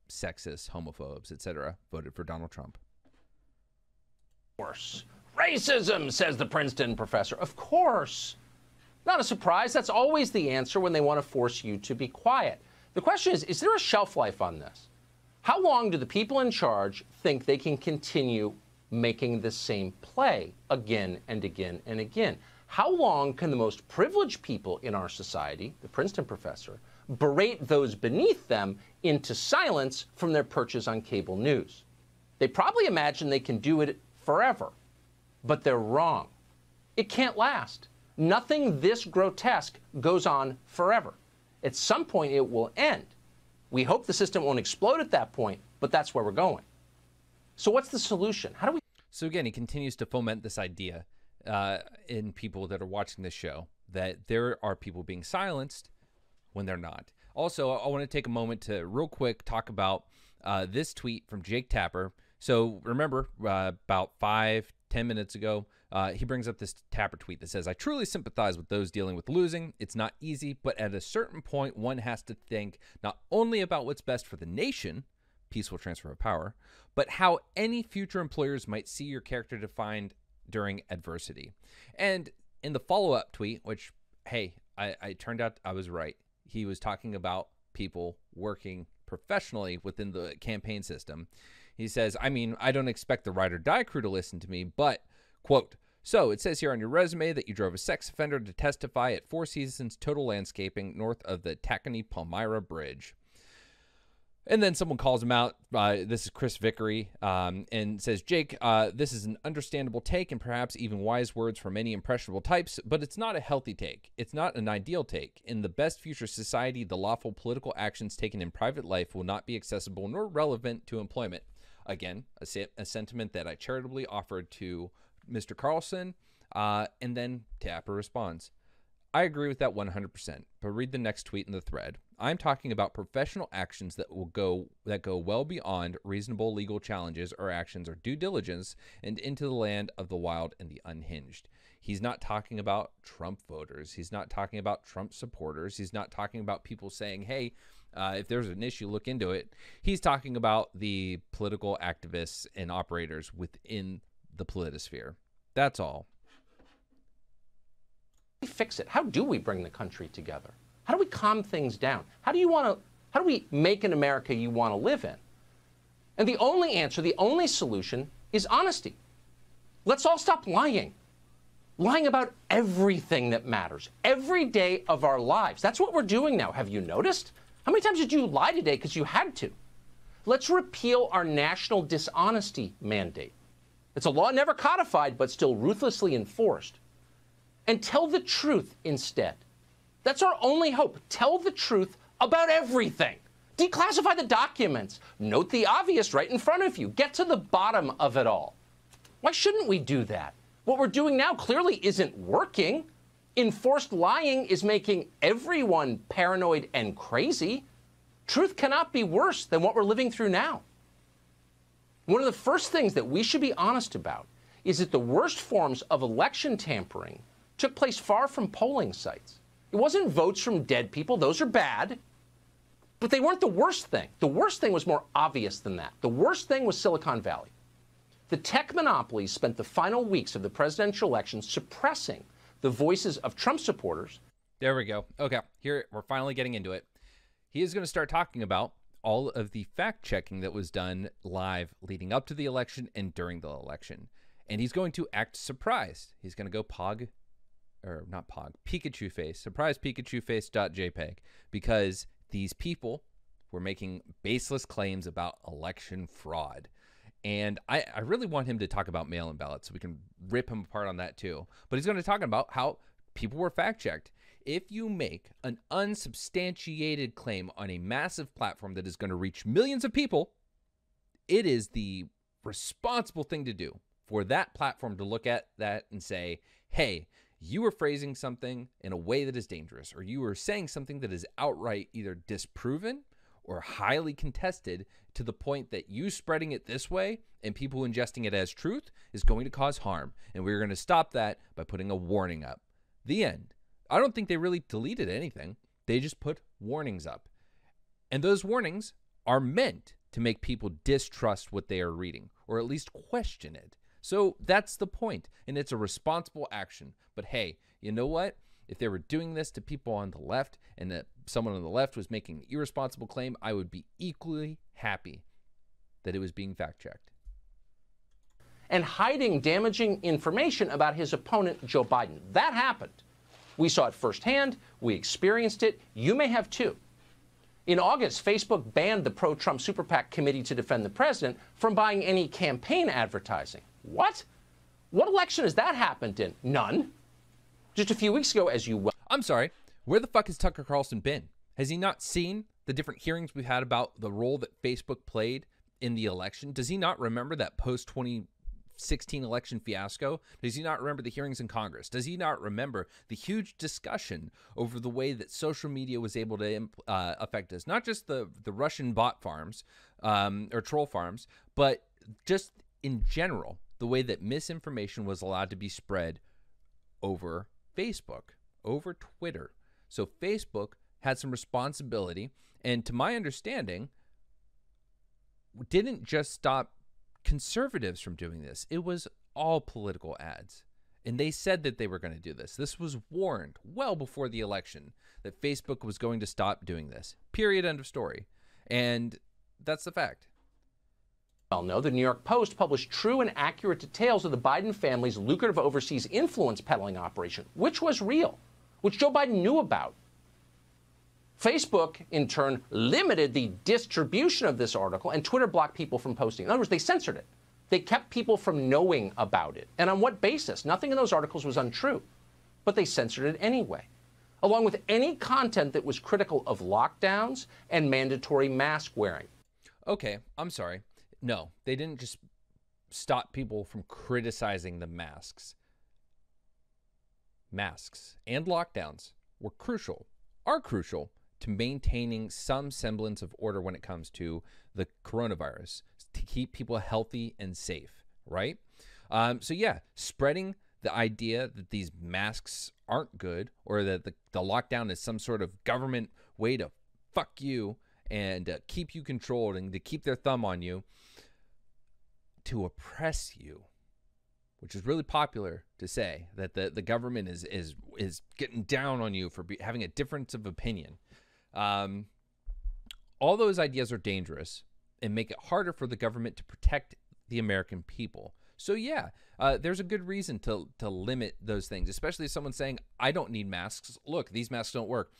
sexist, homophobes, etc., voted for Donald Trump. Of course. Racism, says the Princeton professor. Of course. Not a surprise. That's always the answer when they want to force you to be quiet. The question is there a shelf life on this? How long do the people in charge think they can continue making the same play again and again and again? How long can the most privileged people in our society, the Princeton professor, berate those beneath them into silence from their perches on cable news? They probably imagine they can do it forever, but they're wrong. It can't last. Nothing this grotesque goes on forever. At some point, it will end. We hope the system won't explode at that point, but that's where we're going. So what's the solution? How do we... So again, he continues to foment this idea in people that are watching this show that there are people being silenced when they're not. Also, I want to take a moment to real quick talk about this tweet from Jake Tapper. So remember, about 5-10 minutes ago, he brings up this Tapper tweet that says, "I truly sympathize with those dealing with losing. It's not easy, but at a certain point, one has to think not only about what's best for the nation, peaceful transfer of power, but how any future employers might see your character defined during adversity." And in the follow-up tweet, which, hey, I turned out I was right. He was talking about people working professionally within the campaign system. He says, "I mean, I don't expect the ride or die crew to listen to me, but," quote, "so it says here on your resume that you drove a sex offender to testify at Four Seasons Total Landscaping north of the Tacony-Palmyra Bridge." And then someone calls him out. This is Chris Vickery, and says, "Jake, this is an understandable take and perhaps even wise words for many impressionable types, but it's not a healthy take. It's not an ideal take. In the best future society, the lawful political actions taken in private life will not be accessible nor relevant to employment." Again, a sentiment that I charitably offered to Mr. Carlson, and then Tapper responds, "I agree with that 100%, but read the next tweet in the thread. I'm talking about professional actions that go well beyond reasonable legal challenges or actions or due diligence and into the land of the wild and the unhinged." He's not talking about Trump voters. He's not talking about Trump supporters. He's not talking about people saying, hey, if there's an issue, look into it. He's talking about the political activists and operators within the politosphere. That's all. How do we fix it? How do we bring the country together? How do we calm things down? How do we make an America you want to live in? And the only answer, the only solution is honesty. Let's all stop lying. Lying about everything that matters, every day of our lives. That's what we're doing now. Have you noticed? How many times did you lie today because you had to? Let's repeal our national dishonesty mandate. It's a law never codified, but still ruthlessly enforced. And tell the truth instead. That's our only hope. Tell the truth about everything. Declassify the documents. Note the obvious right in front of you. Get to the bottom of it all. Why shouldn't we do that? What we're doing now clearly isn't working. Enforced lying is making everyone paranoid and crazy. Truth cannot be worse than what we're living through now. One of the first things that we should be honest about is that the worst forms of election tampering took place far from polling sites. It wasn't votes from dead people. Those are bad. But they weren't the worst thing. The worst thing was more obvious than that. The worst thing was Silicon Valley. The tech monopolies spent the final weeks of the presidential election suppressing the voices of Trump supporters. There we go. Okay, here we're finally getting into it. He is going to start talking about all of the fact-checking that was done live leading up to the election and during the election. And he's going to act surprised. He's going to go Pikachu face, surprise Pikachu face.jpg, because these people were making baseless claims about election fraud. And I really want him to talk about mail-in ballots so we can rip him apart on that too. But he's going to talk about how people were fact-checked. If you make an unsubstantiated claim on a massive platform that is going to reach millions of people, it is the responsible thing to do for that platform to look at that and say, hey, you are phrasing something in a way that is dangerous, or you are saying something that is outright either disproven or highly contested to the point that you spreading it this way and people ingesting it as truth is going to cause harm. And we're going to stop that by putting a warning up. The end. I don't think they really deleted anything. They just put warnings up. And those warnings are meant to make people distrust what they are reading, or at least question it. So that's the point, and it's a responsible action. But hey, you know what? If they were doing this to people on the left and that someone on the left was making an irresponsible claim, I would be equally happy that it was being fact-checked. And hiding damaging information about his opponent, Joe Biden. That happened. We saw it firsthand. We experienced it. You may have too. In August, Facebook banned the pro-Trump Super PAC Committee to Defend the President from buying any campaign advertising. What? What election has that happened in? None. Just a few weeks ago, as you well... I'm sorry, where the fuck has Tucker Carlson been? Has he not seen the different hearings we've had about the role that Facebook played in the election? Does he not remember that post-2016 election fiasco? Does he not remember the hearings in Congress? Does he not remember the huge discussion over the way that social media was able to affect us? Not just the Russian bot farms or troll farms, but just in general, the way that misinformation was allowed to be spread over Facebook, over Twitter. So Facebook had some responsibility, and to my understanding, didn't just stop conservatives from doing this. It was all political ads. And they said that they were going to do this. This was warned well before the election that Facebook was going to stop doing this. Period. End of story. And that's the fact. Well, no, the New York Post published true and accurate details of the Biden family's lucrative overseas influence peddling operation, which was real, which Joe Biden knew about. Facebook, in turn, limited the distribution of this article, and Twitter blocked people from posting. In other words, they censored it. They kept people from knowing about it. And on what basis? Nothing in those articles was untrue, but they censored it anyway, along with any content that was critical of lockdowns and mandatory mask wearing. Okay, I'm sorry. No, they didn't just stop people from criticizing the masks. Masks and lockdowns were crucial, are crucial to maintaining some semblance of order when it comes to the coronavirus, to keep people healthy and safe, right? So yeah, spreading the idea that these masks aren't good, or that the lockdown is some sort of government way to fuck you and keep you controlled and to keep their thumb on you, to oppress you, which is really popular to say, that the government is getting down on you for having a difference of opinion. All those ideas are dangerous and make it harder for the government to protect the American people. So yeah, there's a good reason to limit those things, especially if someone's saying, I don't need masks. Look, these masks don't work.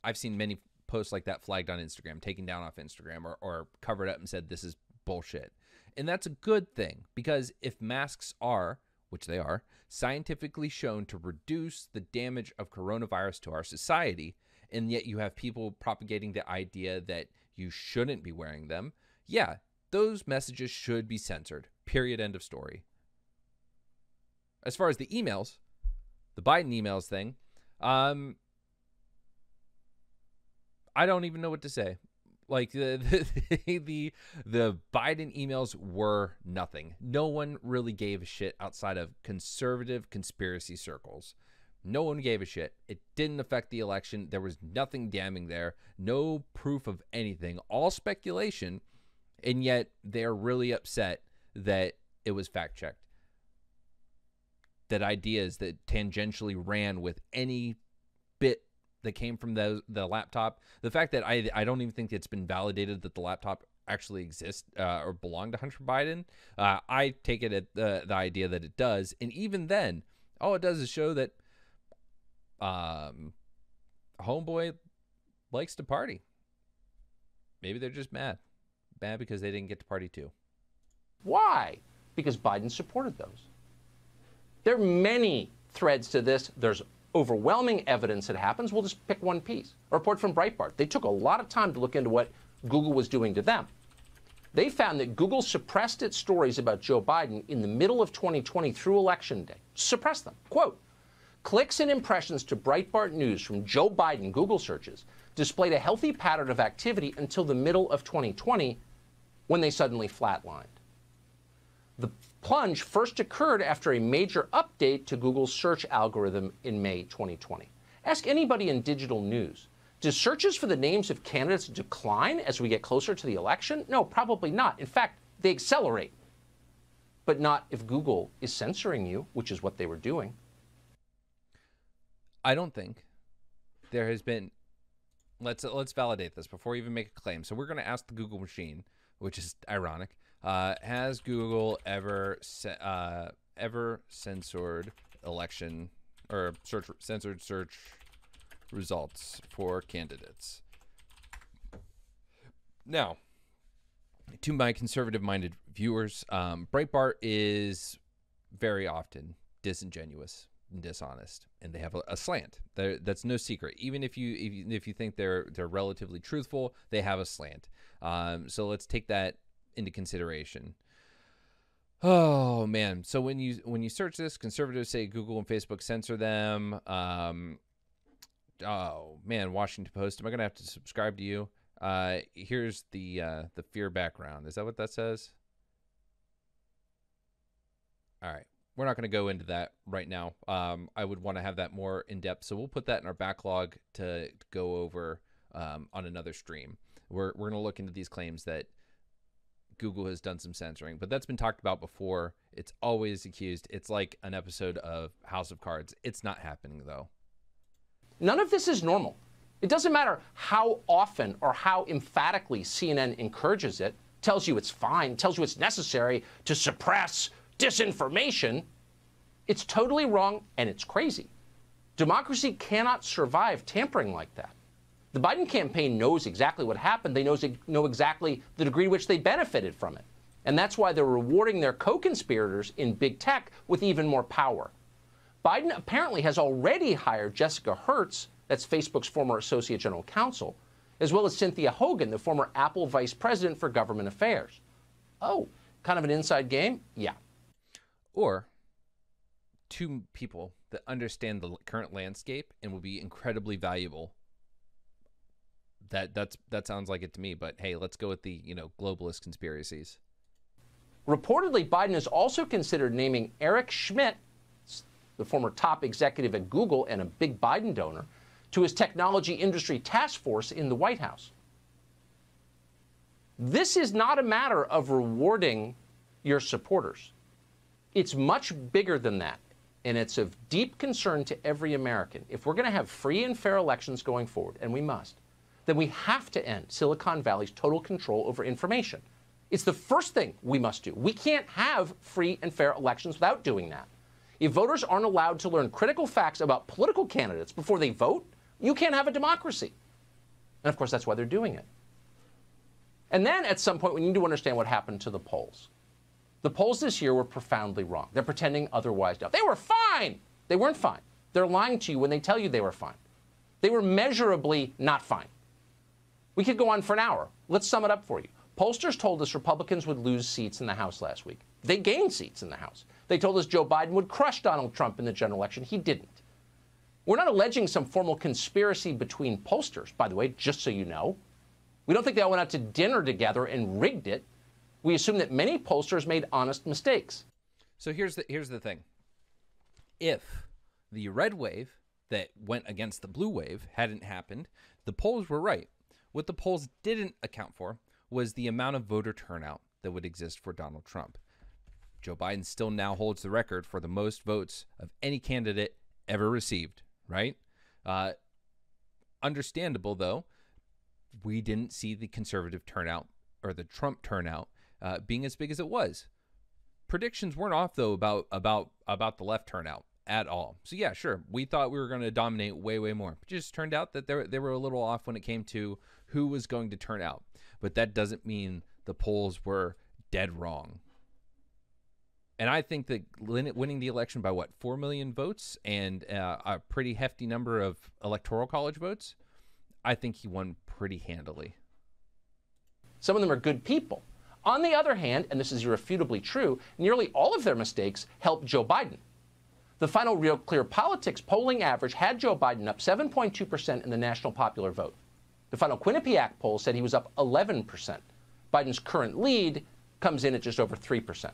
I've seen many posts like that flagged on Instagram, taken down off Instagram, or covered up and said, this is bullshit. And that's a good thing, because if masks are, which they are, scientifically shown to reduce the damage of coronavirus to our society, and yet you have people propagating the idea that you shouldn't be wearing them, yeah, those messages should be censored. Period. End of story. As far as the emails, the Biden emails thing, I don't even know what to say. Like the Biden emails were nothing. No one really gave a shit outside of conservative conspiracy circles. No one gave a shit. It didn't affect the election. There was nothing damning there. No proof of anything. All speculation. And yet they're really upset that it was fact-checked. That ideas that tangentially ran with any bit that came from the laptop. The fact that I don't even think it's been validated that the laptop actually exists or belonged to Hunter Biden. I take it at the idea that it does. And even then, all it does is show that homeboy likes to party. Maybe they're just mad. Mad because they didn't get to party too. Why? Because Biden supported those. There are many threads to this. There's overwhelming evidence it happens. We'll just pick one piece. A report from Breitbart. They took a lot of time to look into what Google was doing to them. They found that Google suppressed its stories about Joe Biden in the middle of 2020 through Election Day. Suppressed them. Quote, clicks and impressions to Breitbart News from Joe Biden Google searches displayed a healthy pattern of activity until the middle of 2020 when they suddenly flatlined. The plunge first occurred after a major update to Google's search algorithm in May 2020. Ask anybody in digital news. Do searches for the names of candidates decline as we get closer to the election? No, probably not. In fact, they accelerate. But not if Google is censoring you, which is what they were doing. I don't think there has been. Let's validate this before we even make a claim. So we're going to ask the Google machine, which is ironic. Has Google ever censored election or censored search results for candidates? Now, to my conservative-minded viewers, Breitbart is very often disingenuous and dishonest, and they have a slant. That's no secret. Even if you think they're relatively truthful, they have a slant. So let's take that into consideration. Oh man! So when you search this, conservatives say Google and Facebook censor them. Oh man, Washington Post. Am I gonna have to subscribe to you? Here's the fear background. Is that what that says? All right. We're not going to go into that right now. I would want to have that more in depth, so we'll put that in our backlog to go over on another stream. We're going to look into these claims that Google has done some censoring, but that's been talked about before. It's always accused. It's like an episode of House of Cards. It's not happening though. None of this is normal. It doesn't matter how often or how emphatically CNN encourages it, tells you it's fine, tells you it's necessary to suppress disinformation. It's totally wrong and it's crazy. Democracy cannot survive tampering like that. The Biden campaign knows exactly what happened. They know exactly the degree to which they benefited from it. And that's why they're rewarding their co-conspirators in big tech with even more power. Biden apparently has already hired Jessica Hertz, that's Facebook's former Associate General Counsel, as well as Cynthia Hogan, the former Apple Vice President for Government Affairs. Oh, kind of an inside game? Yeah. Or two people that understand the current landscape and will be incredibly valuable. That sounds like it to me, but hey, let's go with the, globalist conspiracies. Reportedly, Biden has also considered naming Eric Schmidt, the former top executive at Google and a big Biden donor, to his technology industry task force in the White House. This is not a matter of rewarding your supporters. It's much bigger than that, and it's of deep concern to every American. If we're going to have free and fair elections going forward, and we must, then we have to end Silicon Valley's total control over information. It's the first thing we must do. We can't have free and fair elections without doing that. If voters aren't allowed to learn critical facts about political candidates before they vote, you can't have a democracy. And of course, that's why they're doing it. And then at some point, we need to understand what happened to the polls. The polls this year were profoundly wrong. They're pretending otherwise now. They were fine. They weren't fine. They're lying to you when they tell you they were fine. They were measurably not fine. We could go on for an hour. Let's sum it up for you. Pollsters told us Republicans would lose seats in the House last week. They gained seats in the House. They told us Joe Biden would crush Donald Trump in the general election. He didn't. We're not alleging some formal conspiracy between pollsters, by the way, just so you know. We don't think they all went out to dinner together and rigged it. We assume that many pollsters made honest mistakes. So here's the thing. If the red wave that went against the blue wave hadn't happened, the polls were right. What the polls didn't account for was the amount of voter turnout that would exist for Donald Trump. Joe Biden still now holds the record for the most votes of any candidate ever received, right? Understandable, though, we didn't see the conservative turnout or the Trump turnout being as big as it was. Predictions weren't off, though, about the left turnout at all. So yeah, sure, we thought we were going to dominate way more. It just turned out that they were a little off when it came to who was going to turn out. But that doesn't mean the polls were dead wrong. And I think that winning the election by 4 million votes and a pretty hefty number of electoral college votes, I think he won pretty handily. Some of them are good people. On the other hand, and this is irrefutably true, nearly all of their mistakes helped Joe Biden. The final Real Clear Politics polling average had Joe Biden up 7.2% in the national popular vote. The final Quinnipiac poll said he was up 11%. Biden's current lead comes in at just over 3%.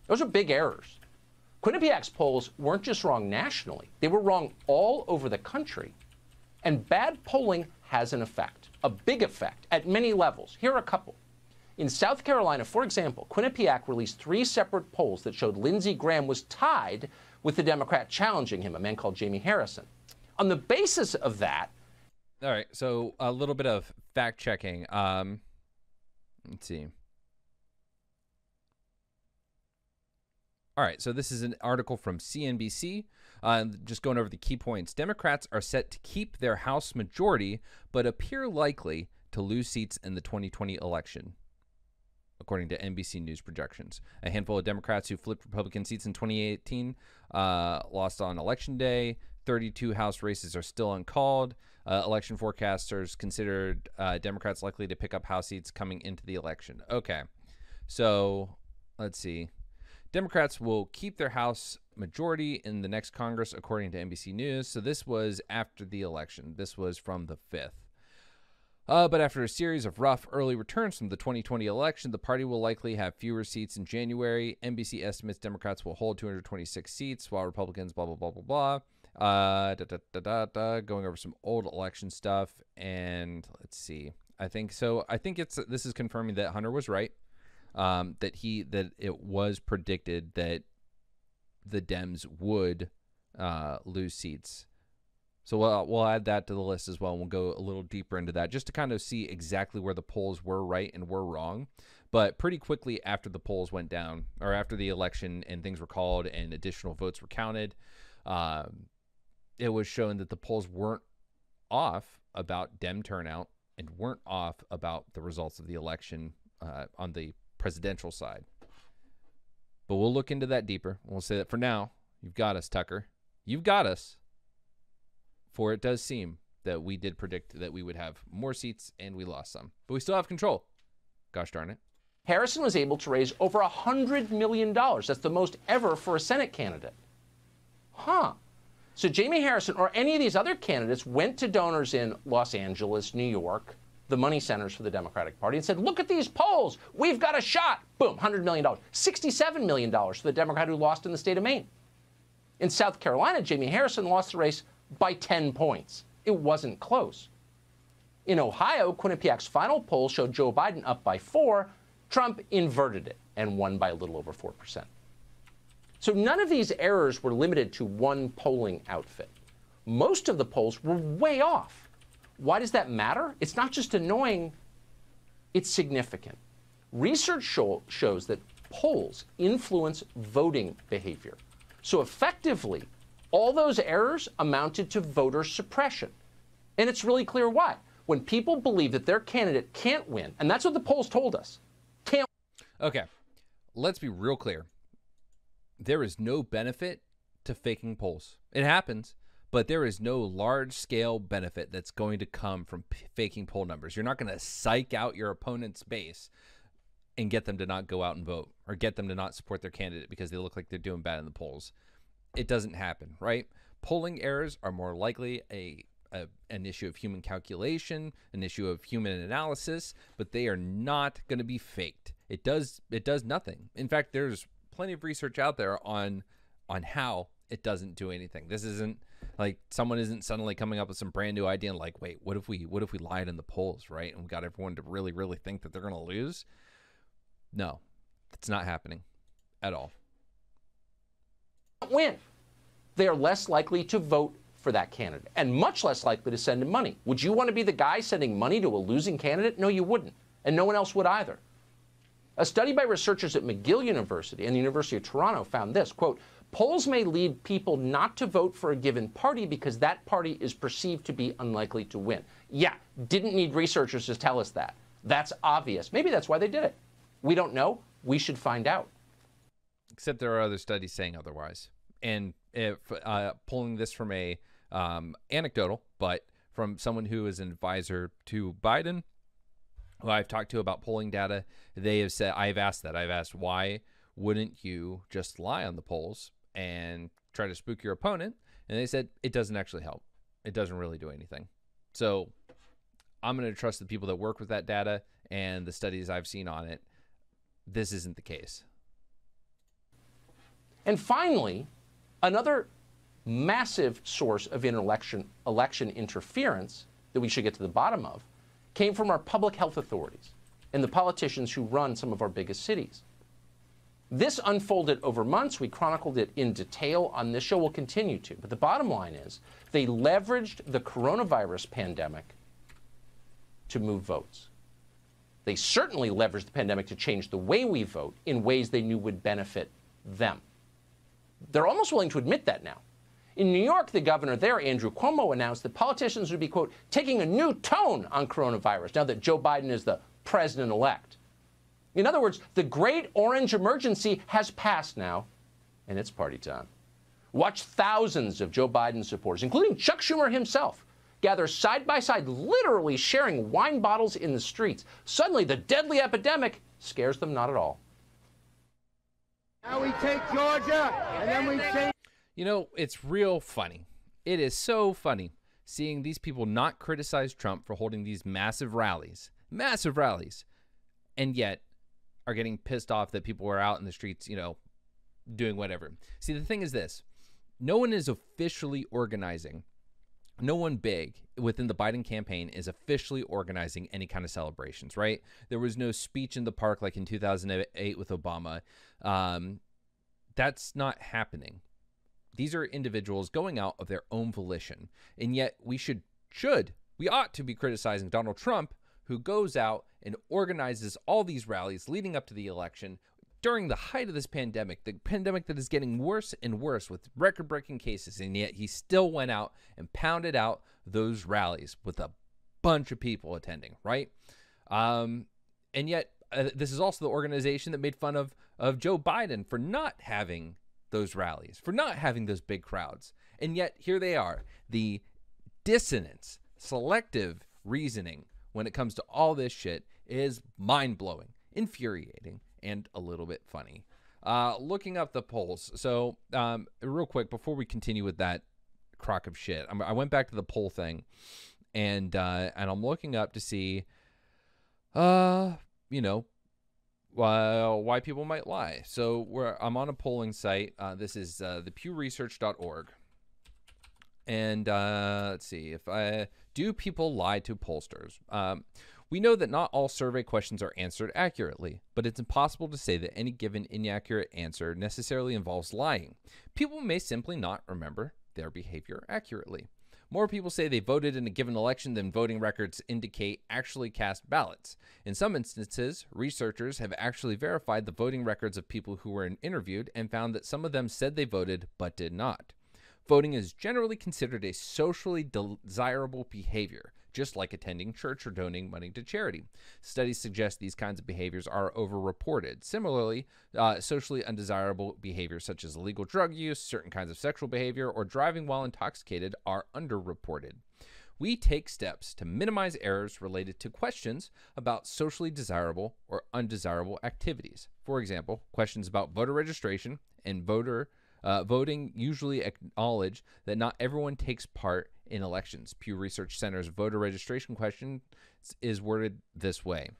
Those are big errors. Quinnipiac's polls weren't just wrong nationally. They were wrong all over the country. And bad polling has an effect, a big effect, at many levels. Here are a couple. In South Carolina, for example, Quinnipiac released 3 separate polls that showed Lindsey Graham was tied with the Democrat challenging him, a man called Jamie Harrison. On the basis of that... All right, so a little bit of fact-checking. Let's see. All right, so this is an article from CNBC, just going over the key points. Democrats are set to keep their House majority, but appear likely to lose seats in the 2020 election, according to NBC News projections. A handful of Democrats who flipped Republican seats in 2018 lost on Election Day. 32 House races are still uncalled. Election forecasters considered Democrats likely to pick up House seats coming into the election. Okay, so let's see. Democrats will keep their House majority in the next Congress, according to NBC News. So this was after the election. This was from the 5th. But after a series of rough early returns from the 2020 election, the party will likely have fewer seats in January. NBC estimates Democrats will hold 226 seats, while Republicans, blah, blah, blah, blah, blah. Going over some old election stuff. And let's see. I think this is confirming that Hunter was right. That it was predicted that the Dems would lose seats. So we'll add that to the list as well, and we'll go a little deeper into that just to kind of see exactly where the polls were right and were wrong. But pretty quickly after the polls went down, or after the election and things were called and additional votes were counted, it was shown that the polls weren't off about Dem turnout and weren't off about the results of the election on the presidential side. But we'll look into that deeper. We'll say that for now, you've got us, Tucker. You've got us. For it does seem that we did predict that we would have more seats and we lost some. But we still have control. Gosh darn it. Harrison was able to raise over $100 million. That's the most ever for a Senate candidate. So Jamie Harrison or any of these other candidates went to donors in Los Angeles, New York, the money centers for the Democratic Party, and said, look at these polls. We've got a shot. Boom, $100 million. $67 million for the Democrat who lost in the state of Maine. In South Carolina, Jamie Harrison lost the race by 10 points. It wasn't close. In Ohio, Quinnipiac's final poll showed Joe Biden up by 4. Trump inverted it and won by a little over 4%. So none of these errors were limited to one polling outfit. Most of the polls were way off. Why does that matter? It's not just annoying, it's significant. Research shows that polls influence voting behavior. So effectively, all those errors amounted to voter suppression. And it's really clear why. When people believe that their candidate can't win, and that's what the polls told us, can't. Okay, let's be real clear. There is no benefit to faking polls. It happens, but there is no large-scale benefit that's going to come from faking poll numbers. You're not going to psych out your opponent's base and get them to not go out and vote or get them to not support their candidate because they look like they're doing bad in the polls. It doesn't happen, right? Polling errors are more likely an issue of human calculation, an issue of human analysis, but they are not going to be faked. It does nothing. In fact, there's plenty of research out there on how it doesn't do anything. This isn't like someone isn't suddenly coming up with some brand new idea and like, wait, what if we lied in the polls, right? And we got everyone to really, really think that they're going to lose. No, it's not happening at all. Win. They are less likely to vote for that candidate and much less likely to send him money. Would you want to be the guy sending money to a losing candidate? No, you wouldn't. And no one else would either. A study by researchers at McGill University and the University of Toronto found this, quote, polls may lead people not to vote for a given party because that party is perceived to be unlikely to win. Yeah, didn't need researchers to tell us that. That's obvious. Maybe that's why they did it. We don't know. We should find out. Except there are other studies saying otherwise. And if pulling this from a anecdotal, but from someone who is an advisor to Biden, who I've talked to about polling data, they have said, I've asked, why wouldn't you just lie on the polls and try to spook your opponent? And they said, it doesn't actually help. It doesn't really do anything. So I'm going to trust the people that work with that data and the studies I've seen on it. This isn't the case. And finally, another massive source of election interference that we should get to the bottom of came from our public health authorities and the politicians who run some of our biggest cities. This unfolded over months. We chronicled it in detail on this show. We'll continue to. But the bottom line is they leveraged the coronavirus pandemic to move votes. They certainly leveraged the pandemic to change the way we vote in ways they knew would benefit them. They're almost willing to admit that now. In New York, the governor there, Andrew Cuomo, announced that politicians would be, quote, taking a new tone on coronavirus now that Joe Biden is the president-elect. In other words, the great orange emergency has passed now, and it's party time. Watch thousands of Joe Biden supporters, including Chuck Schumer himself, gather side by side, literally sharing wine bottles in the streets. Suddenly, the deadly epidemic scares them not at all. Now we take Georgia, and then we take... You know, it's real funny. It is so funny seeing these people not criticize Trump for holding these massive rallies, and yet are getting pissed off that people are out in the streets, you know, doing whatever. See, the thing is this. No one is officially organizing. No one big within the Biden campaign is officially organizing any kind of celebrations, right? There was no speech in the park like in 2008 with Obama. That's not happening. These are individuals going out of their own volition. And yet we ought to be criticizing Donald Trump, who goes out and organizes all these rallies leading up to the election during the height of this pandemic, the pandemic that is getting worse and worse with record-breaking cases, and yet he still went out and pounded out those rallies with a bunch of people attending, right? And yet this is also the organization that made fun of Joe Biden for not having those rallies, for not having those big crowds. And yet here they are. The dissonance, selective reasoning when it comes to all this shit is mind-blowing, infuriating, and a little bit funny. Looking up the polls. So real quick, before we continue with that crock of shit, I went back to the poll thing, and I'm looking up to see, you know, why people might lie. So I'm on a polling site. This is the pewresearch.org. And let's see, do people lie to pollsters? We know that not all survey questions are answered accurately, but it's impossible to say that any given inaccurate answer necessarily involves lying. People may simply not remember their behavior accurately. More people say they voted in a given election than voting records indicate actually cast ballots. In some instances, researchers have actually verified the voting records of people who were interviewed and found that some of them said they voted but did not. Voting is generally considered a socially desirable behavior, just like attending church or donating money to charity. Studies suggest these kinds of behaviors are overreported. Similarly, socially undesirable behaviors such as illegal drug use, certain kinds of sexual behavior, or driving while intoxicated are underreported. We take steps to minimize errors related to questions about socially desirable or undesirable activities. For example, questions about voter registration and voting usually acknowledge that not everyone takes part in elections. Pew Research Center's voter registration question is worded this way.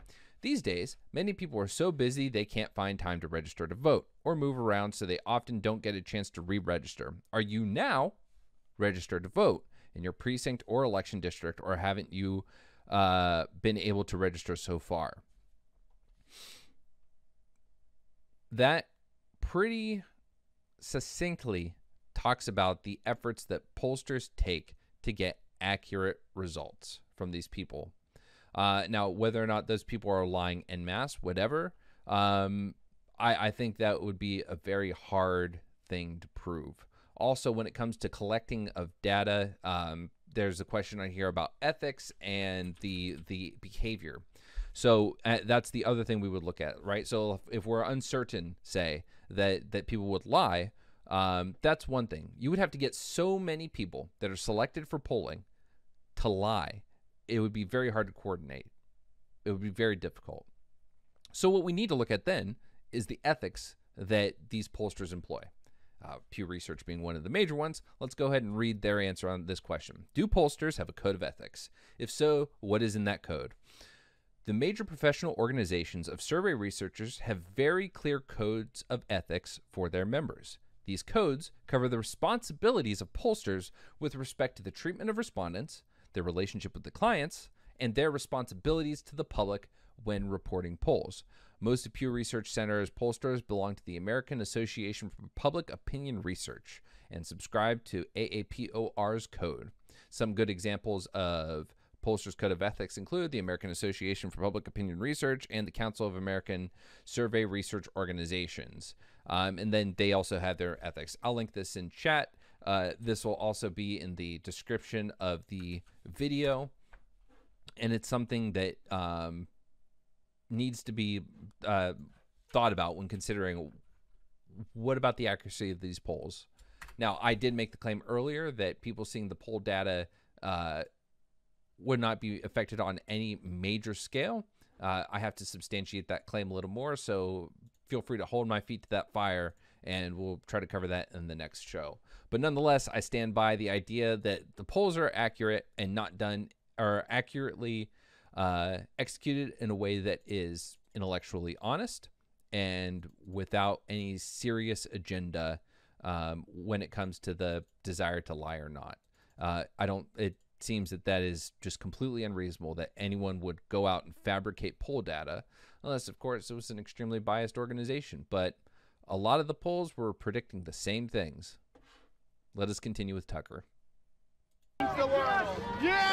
These days, many people are so busy they can't find time to register to vote or move around, so they often don't get a chance to re-register. Are you now registered to vote in your precinct or election district, or haven't you been able to register so far? That pretty succinctly talks about the efforts that pollsters take to get accurate results from these people. Now, whether or not those people are lying en masse, whatever, I think that would be a very hard thing to prove. Also, when it comes to collecting of data, there's a question on here about ethics and the behavior. So that's the other thing we would look at, right? So if we're uncertain, say, that people would lie, that's one thing. You would have to get so many people that are selected for polling to lie. It would be very hard to coordinate. It would be very difficult. So what we need to look at then is the ethics that these pollsters employ. Pew Research being one of the major ones. Let's go ahead and read their answer on this question. Do pollsters have a code of ethics? If so, what is in that code? The major professional organizations of survey researchers have very clear codes of ethics for their members. These codes cover the responsibilities of pollsters with respect to the treatment of respondents, their relationship with the clients, and their responsibilities to the public when reporting polls. Most of Pew Research Center's pollsters belong to the American Association for Public Opinion Research and subscribe to AAPOR's code. Some good examples of pollsters' code of ethics include the American Association for Public Opinion Research and the Council of American Survey Research Organizations. And then they also have their ethics. I'll link this in chat. This will also be in the description of the video. And it's something that needs to be thought about when considering what about the accuracy of these polls. Now, I did make the claim earlier that people seeing the poll data would not be affected on any major scale. I have to substantiate that claim a little more, so feel free to hold my feet to that fire, and we'll try to cover that in the next show. But nonetheless, I stand by the idea that the polls are accurate and not done, or accurately executed in a way that is intellectually honest and without any serious agenda when it comes to the desire to lie or not. It seems that is just completely unreasonable that anyone would go out and fabricate poll data, unless, of course, it was an extremely biased organization. But a lot of the polls were predicting the same things. Let us continue with Tucker. Yeah!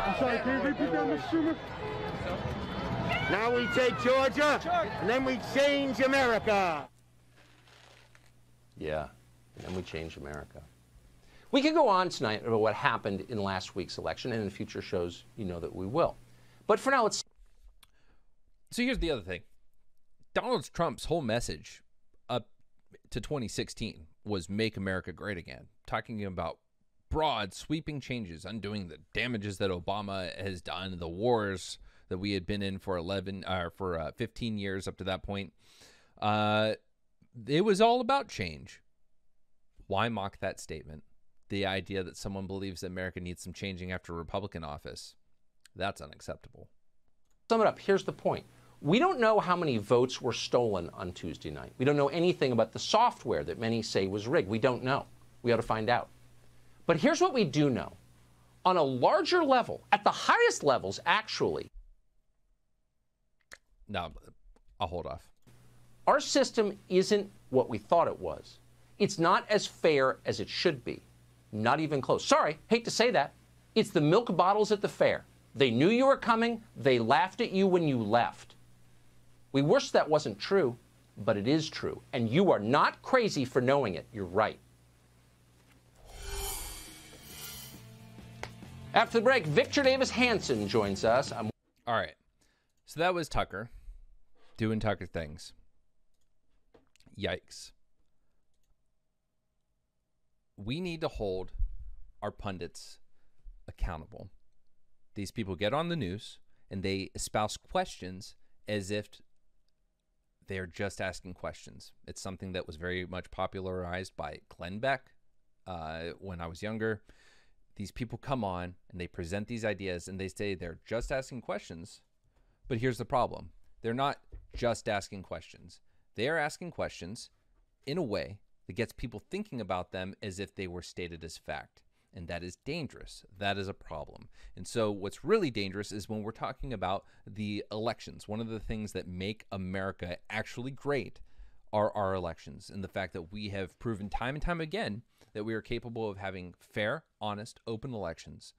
I'm sorry, can you repeat that, Mr. Schumer? Now we take Georgia, and then we change America. Yeah, and then we change America. We could go on tonight about what happened in last week's election, and in future shows, you know that we will. But for now, let's... So here's the other thing. Donald Trump's whole message up to 2016 was Make America Great Again, talking about broad, sweeping changes, undoing the damages that Obama has done, the wars that we had been in for 15 years up to that point. It was all about change. Why mock that statement? The idea that someone believes that America needs some changing after a Republican office, that's unacceptable. Sum it up. Here's the point. We don't know how many votes were stolen on Tuesday night. We don't know anything about the software that many say was rigged. We don't know. We ought to find out. But here's what we do know. On a larger level, at the highest levels, actually. No, I'll hold off. Our system isn't what we thought it was. It's not as fair as it should be. Not even close. Sorry, hate to say that. It's the milk bottles at the fair. They knew you were coming. They laughed at you when you left. We wish that wasn't true, but it is true. And you are not crazy for knowing it. You're right. After the break, Victor Davis Hanson joins us. All right. So that was Tucker doing Tucker things. Yikes. We need to hold our pundits accountable. These people get on the news and they espouse questions as if they're just asking questions. It's something that was very much popularized by Glenn Beck when I was younger. These people come on and they present these ideas and they say they're just asking questions. But here's the problem. They're not just asking questions. They are asking questions in a way that gets people thinking about them as if they were stated as fact. And that is dangerous. That is a problem. And so what's really dangerous is when we're talking about the elections. One of the things that make America actually great are our elections, and the fact that we have proven time and time again that we are capable of having fair, honest, open elections,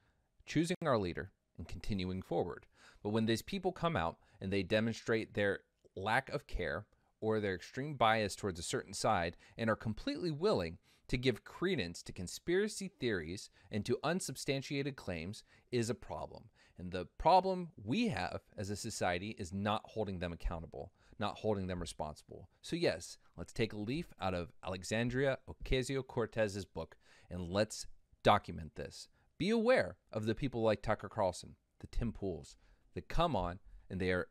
choosing our leader, and continuing forward. But when these people come out and they demonstrate their lack of care or their extreme bias towards a certain side and are completely willing to give credence to conspiracy theories and to unsubstantiated claims is a problem. And the problem we have as a society is not holding them accountable, not holding them responsible. So yes, let's take a leaf out of Alexandria Ocasio-Cortez's book and let's document this. Be aware of the people like Tucker Carlson, the Tim Pools, that come on and they are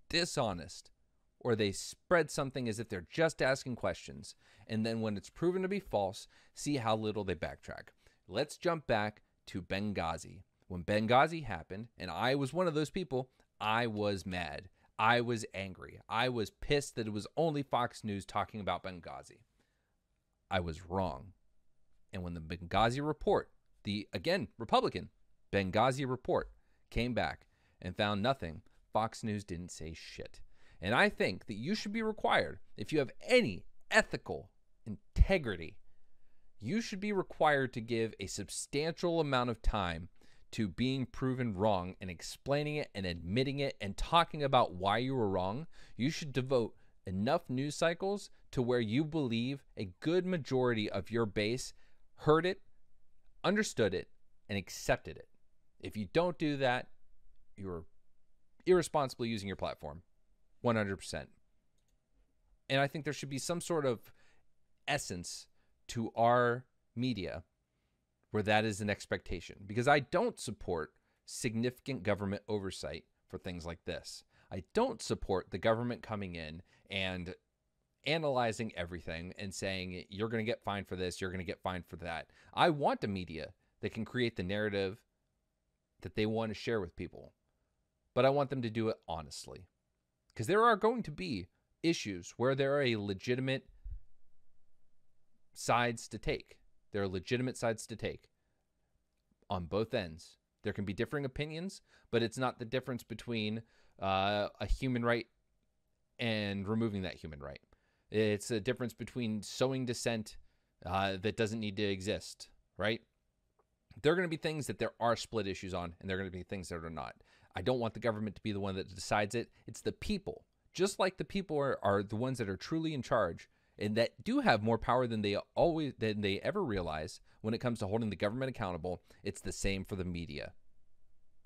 dishonest, or they spread something as if they're just asking questions, and then when it's proven to be false, see how little they backtrack. Let's jump back to Benghazi. When Benghazi happened, and I was one of those people, I was mad. I was angry. I was pissed that it was only Fox News talking about Benghazi. I was wrong. And when the Benghazi report, the, again, Republican Benghazi report, came back and found nothing, Fox News didn't say shit. And I think that you should be required, if you have any ethical integrity, you should be required to give a substantial amount of time to being proven wrong and explaining it and admitting it and talking about why you were wrong. You should devote enough news cycles to where you believe a good majority of your base heard it, understood it, and accepted it. If you don't do that, you're irresponsibly using your platform. 100%. And I think there should be some sort of essence to our media where that is an expectation, because I don't support significant government oversight for things like this. I don't support the government coming in and analyzing everything and saying, you're going to get fined for this, you're going to get fined for that. I want a media that can create the narrative that they want to share with people, but I want them to do it honestly. Because there are going to be issues where there are legitimate sides to take. There are legitimate sides to take on both ends. There can be differing opinions, but it's not the difference between a human right and removing that human right. It's a difference between sowing dissent that doesn't need to exist, right? There are going to be things that there are split issues on, and there are going to be things that are not. I don't want the government to be the one that decides it. It's the people. Just like the people are the ones that are truly in charge and that do have more power than they ever realize when it comes to holding the government accountable. It's the same for the media.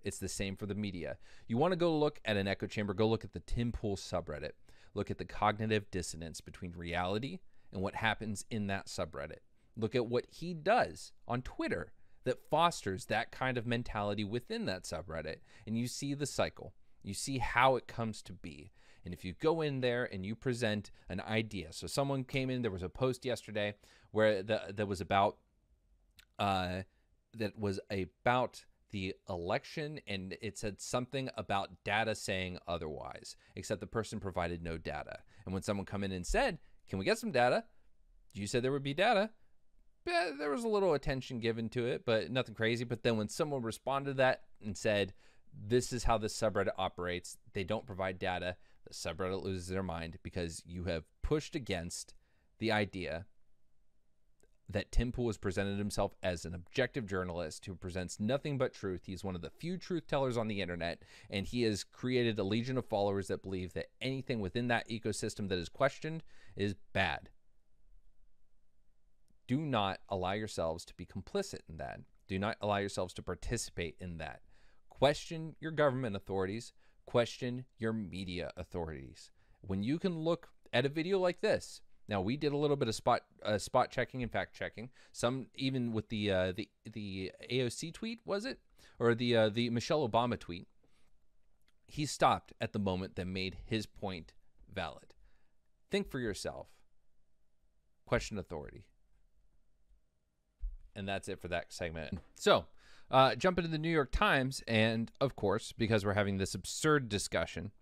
It's the same for the media. You want to go look at an echo chamber, go look at the Tim Pool subreddit. Look at the cognitive dissonance between reality and what happens in that subreddit. Look at what he does on Twitter that fosters that kind of mentality within that subreddit. And you see the cycle. You see how it comes to be. And if you go in there and you present an idea. So someone came in, there was a post yesterday where that was about the election, and it said something about data saying otherwise, except the person provided no data. And when someone come in and said, can we get some data? You said there would be data. There was a little attention given to it, but nothing crazy. But then when someone responded to that and said, this is how this subreddit operates, they don't provide data, the subreddit loses their mind because you have pushed against the idea that Tim Pool has presented himself as an objective journalist who presents nothing but truth. He's one of the few truth tellers on the internet, and he has created a legion of followers that believe that anything within that ecosystem that is questioned is bad. Do not allow yourselves to be complicit in that. Do not allow yourselves to participate in that. Question your government authorities. Question your media authorities. When you can look at a video like this, now we did a little bit of spot checking and fact checking. Some even with the AOC tweet, was it, or the Michelle Obama tweet? He stopped at the moment that made his point valid. Think for yourself. Question authority. And that's it for that segment. So, jump into the New York Times, and of course, because we're having this absurd discussion,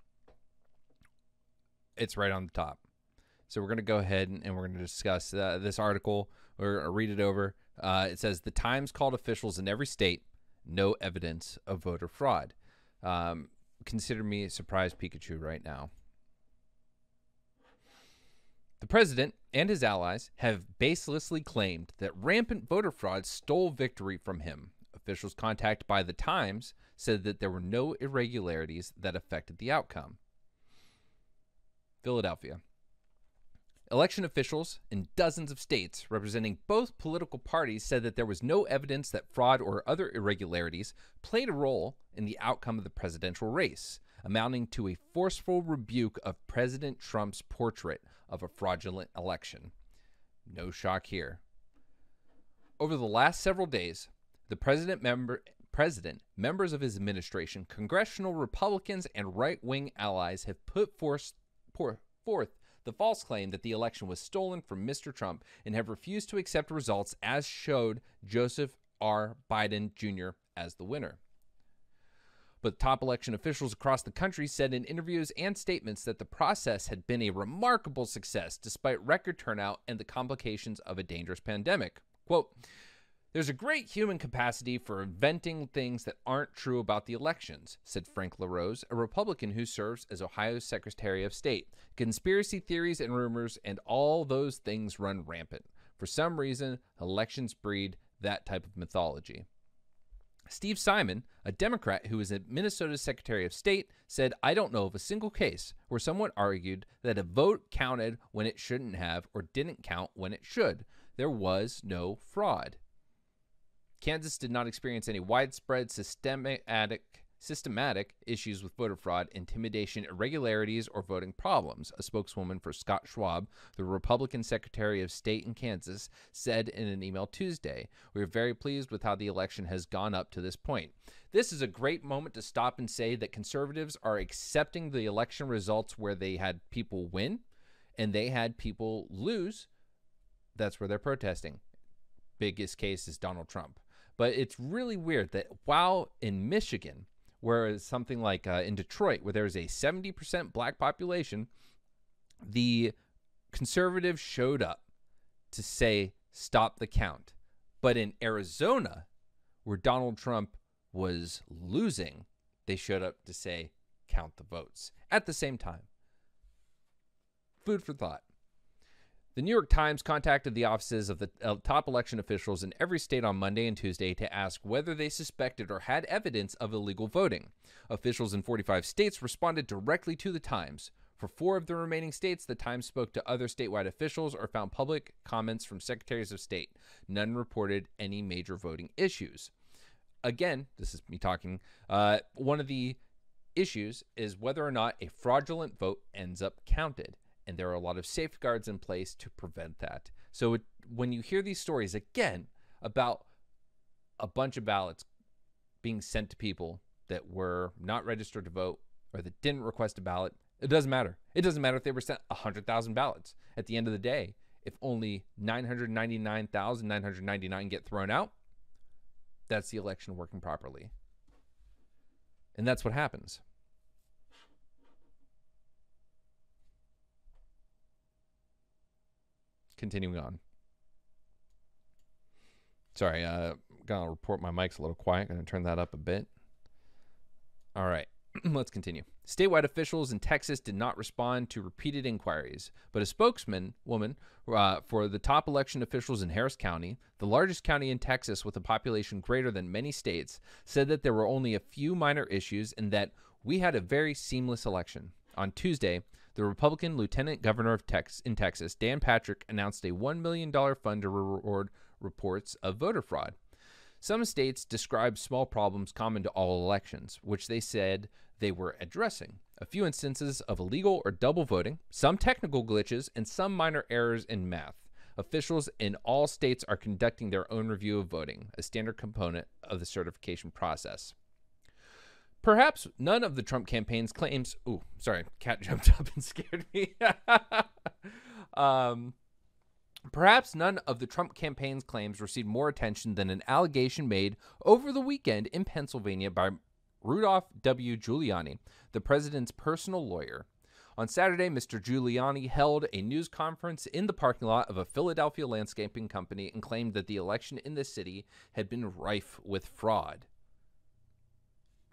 it's right on the top. So we're going to go ahead and we're going to discuss this article. We're going to read it over. It says, the Times called officials in every state, no evidence of voter fraud. Consider me a surprised Pikachu right now. The president and his allies have baselessly claimed that rampant voter fraud stole victory from him. Officials contacted by the Times said that there were no irregularities that affected the outcome. Philadelphia. Election officials in dozens of states representing both political parties said that there was no evidence that fraud or other irregularities played a role in the outcome of the presidential race, amounting to a forceful rebuke of President Trump's portrait of a fraudulent election. No shock here. Over the last several days, the president president, members of his administration, congressional Republicans, and right-wing allies have put forth the false claim that the election was stolen from Mr. Trump and have refused to accept results as showed Joseph R. Biden Jr. as the winner. But top election officials across the country said in interviews and statements that the process had been a remarkable success despite record turnout and the complications of a dangerous pandemic. Quote, "There's a great human capacity for inventing things that aren't true about the elections," said Frank LaRose, a Republican who serves as Ohio's Secretary of State. "Conspiracy theories and rumors and all those things run rampant. For some reason, elections breed that type of mythology." Steve Simon, a Democrat who is Minnesota's Secretary of State, said, "I don't know of a single case where someone argued that a vote counted when it shouldn't have or didn't count when it should. There was no fraud." Kansas did not experience any widespread systematic issues with voter fraud, intimidation, irregularities, or voting problems, a spokeswoman for Scott Schwab, the Republican Secretary of State in Kansas, said in an email Tuesday. "We are very pleased with how the election has gone up to this point. This is a great moment to stop and say that conservatives are accepting the election results where they had people win and they had people lose. That's where they're protesting. Biggest case is Donald Trump." But it's really weird that while in Michigan, whereas something like in Detroit, where there's a 70% black population, the conservatives showed up to say, stop the count. But in Arizona, where Donald Trump was losing, they showed up to say, count the votes at the same time. Food for thought. The New York Times contacted the offices of the top election officials in every state on Monday and Tuesday to ask whether they suspected or had evidence of illegal voting. Officials in 45 states responded directly to the Times. For 4 of the remaining states, the Times spoke to other statewide officials or found public comments from secretaries of state. None reported any major voting issues. Again, this is me talking. One of the issues is whether or not a fraudulent vote ends up counted. And there are a lot of safeguards in place to prevent that. So when you hear these stories, again, about a bunch of ballots being sent to people that were not registered to vote or that didn't request a ballot, it doesn't matter. It doesn't matter if they were sent 100,000 ballots. At the end of the day, if only 999,999 get thrown out, that's the election working properly. And that's what happens. Continuing on. Sorry, gonna report my mic's a little quiet. Gonna turn that up a bit. All right, let's continue. Statewide officials in Texas did not respond to repeated inquiries, but a spokeswoman for the top election officials in Harris County, the largest county in Texas with a population greater than many states, said that there were only a few minor issues and that we had a very seamless election. On Tuesday, the Republican Lieutenant Governor of Texas, Dan Patrick, announced a $1 million fund to reward reports of voter fraud. Some states described small problems common to all elections, which they said they were addressing. A few instances of illegal or double voting, some technical glitches, and some minor errors in math. Officials in all states are conducting their own review of voting, a standard component of the certification process. Perhaps none of the Trump campaign's claims... Ooh, sorry, cat jumped up and scared me. Perhaps none of the Trump campaign's claims received more attention than an allegation made over the weekend in Pennsylvania by Rudolph W. Giuliani, the president's personal lawyer. On Saturday, Mr. Giuliani held a news conference in the parking lot of a Philadelphia landscaping company and claimed that the election in the city had been rife with fraud.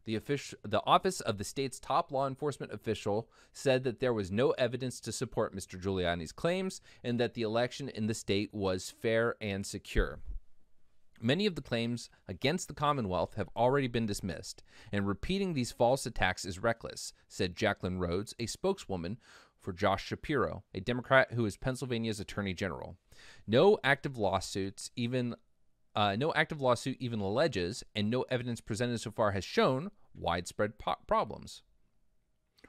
The office of the state's top law enforcement official said that there was no evidence to support Mr. Giuliani's claims and that the election in the state was fair and secure. Many of the claims against the Commonwealth have already been dismissed, and repeating these false attacks is reckless, said Jacqueline Rhodes, a spokeswoman for Josh Shapiro, a Democrat who is Pennsylvania's attorney general. No active lawsuit even alleges, and no evidence presented so far has shown widespread problems.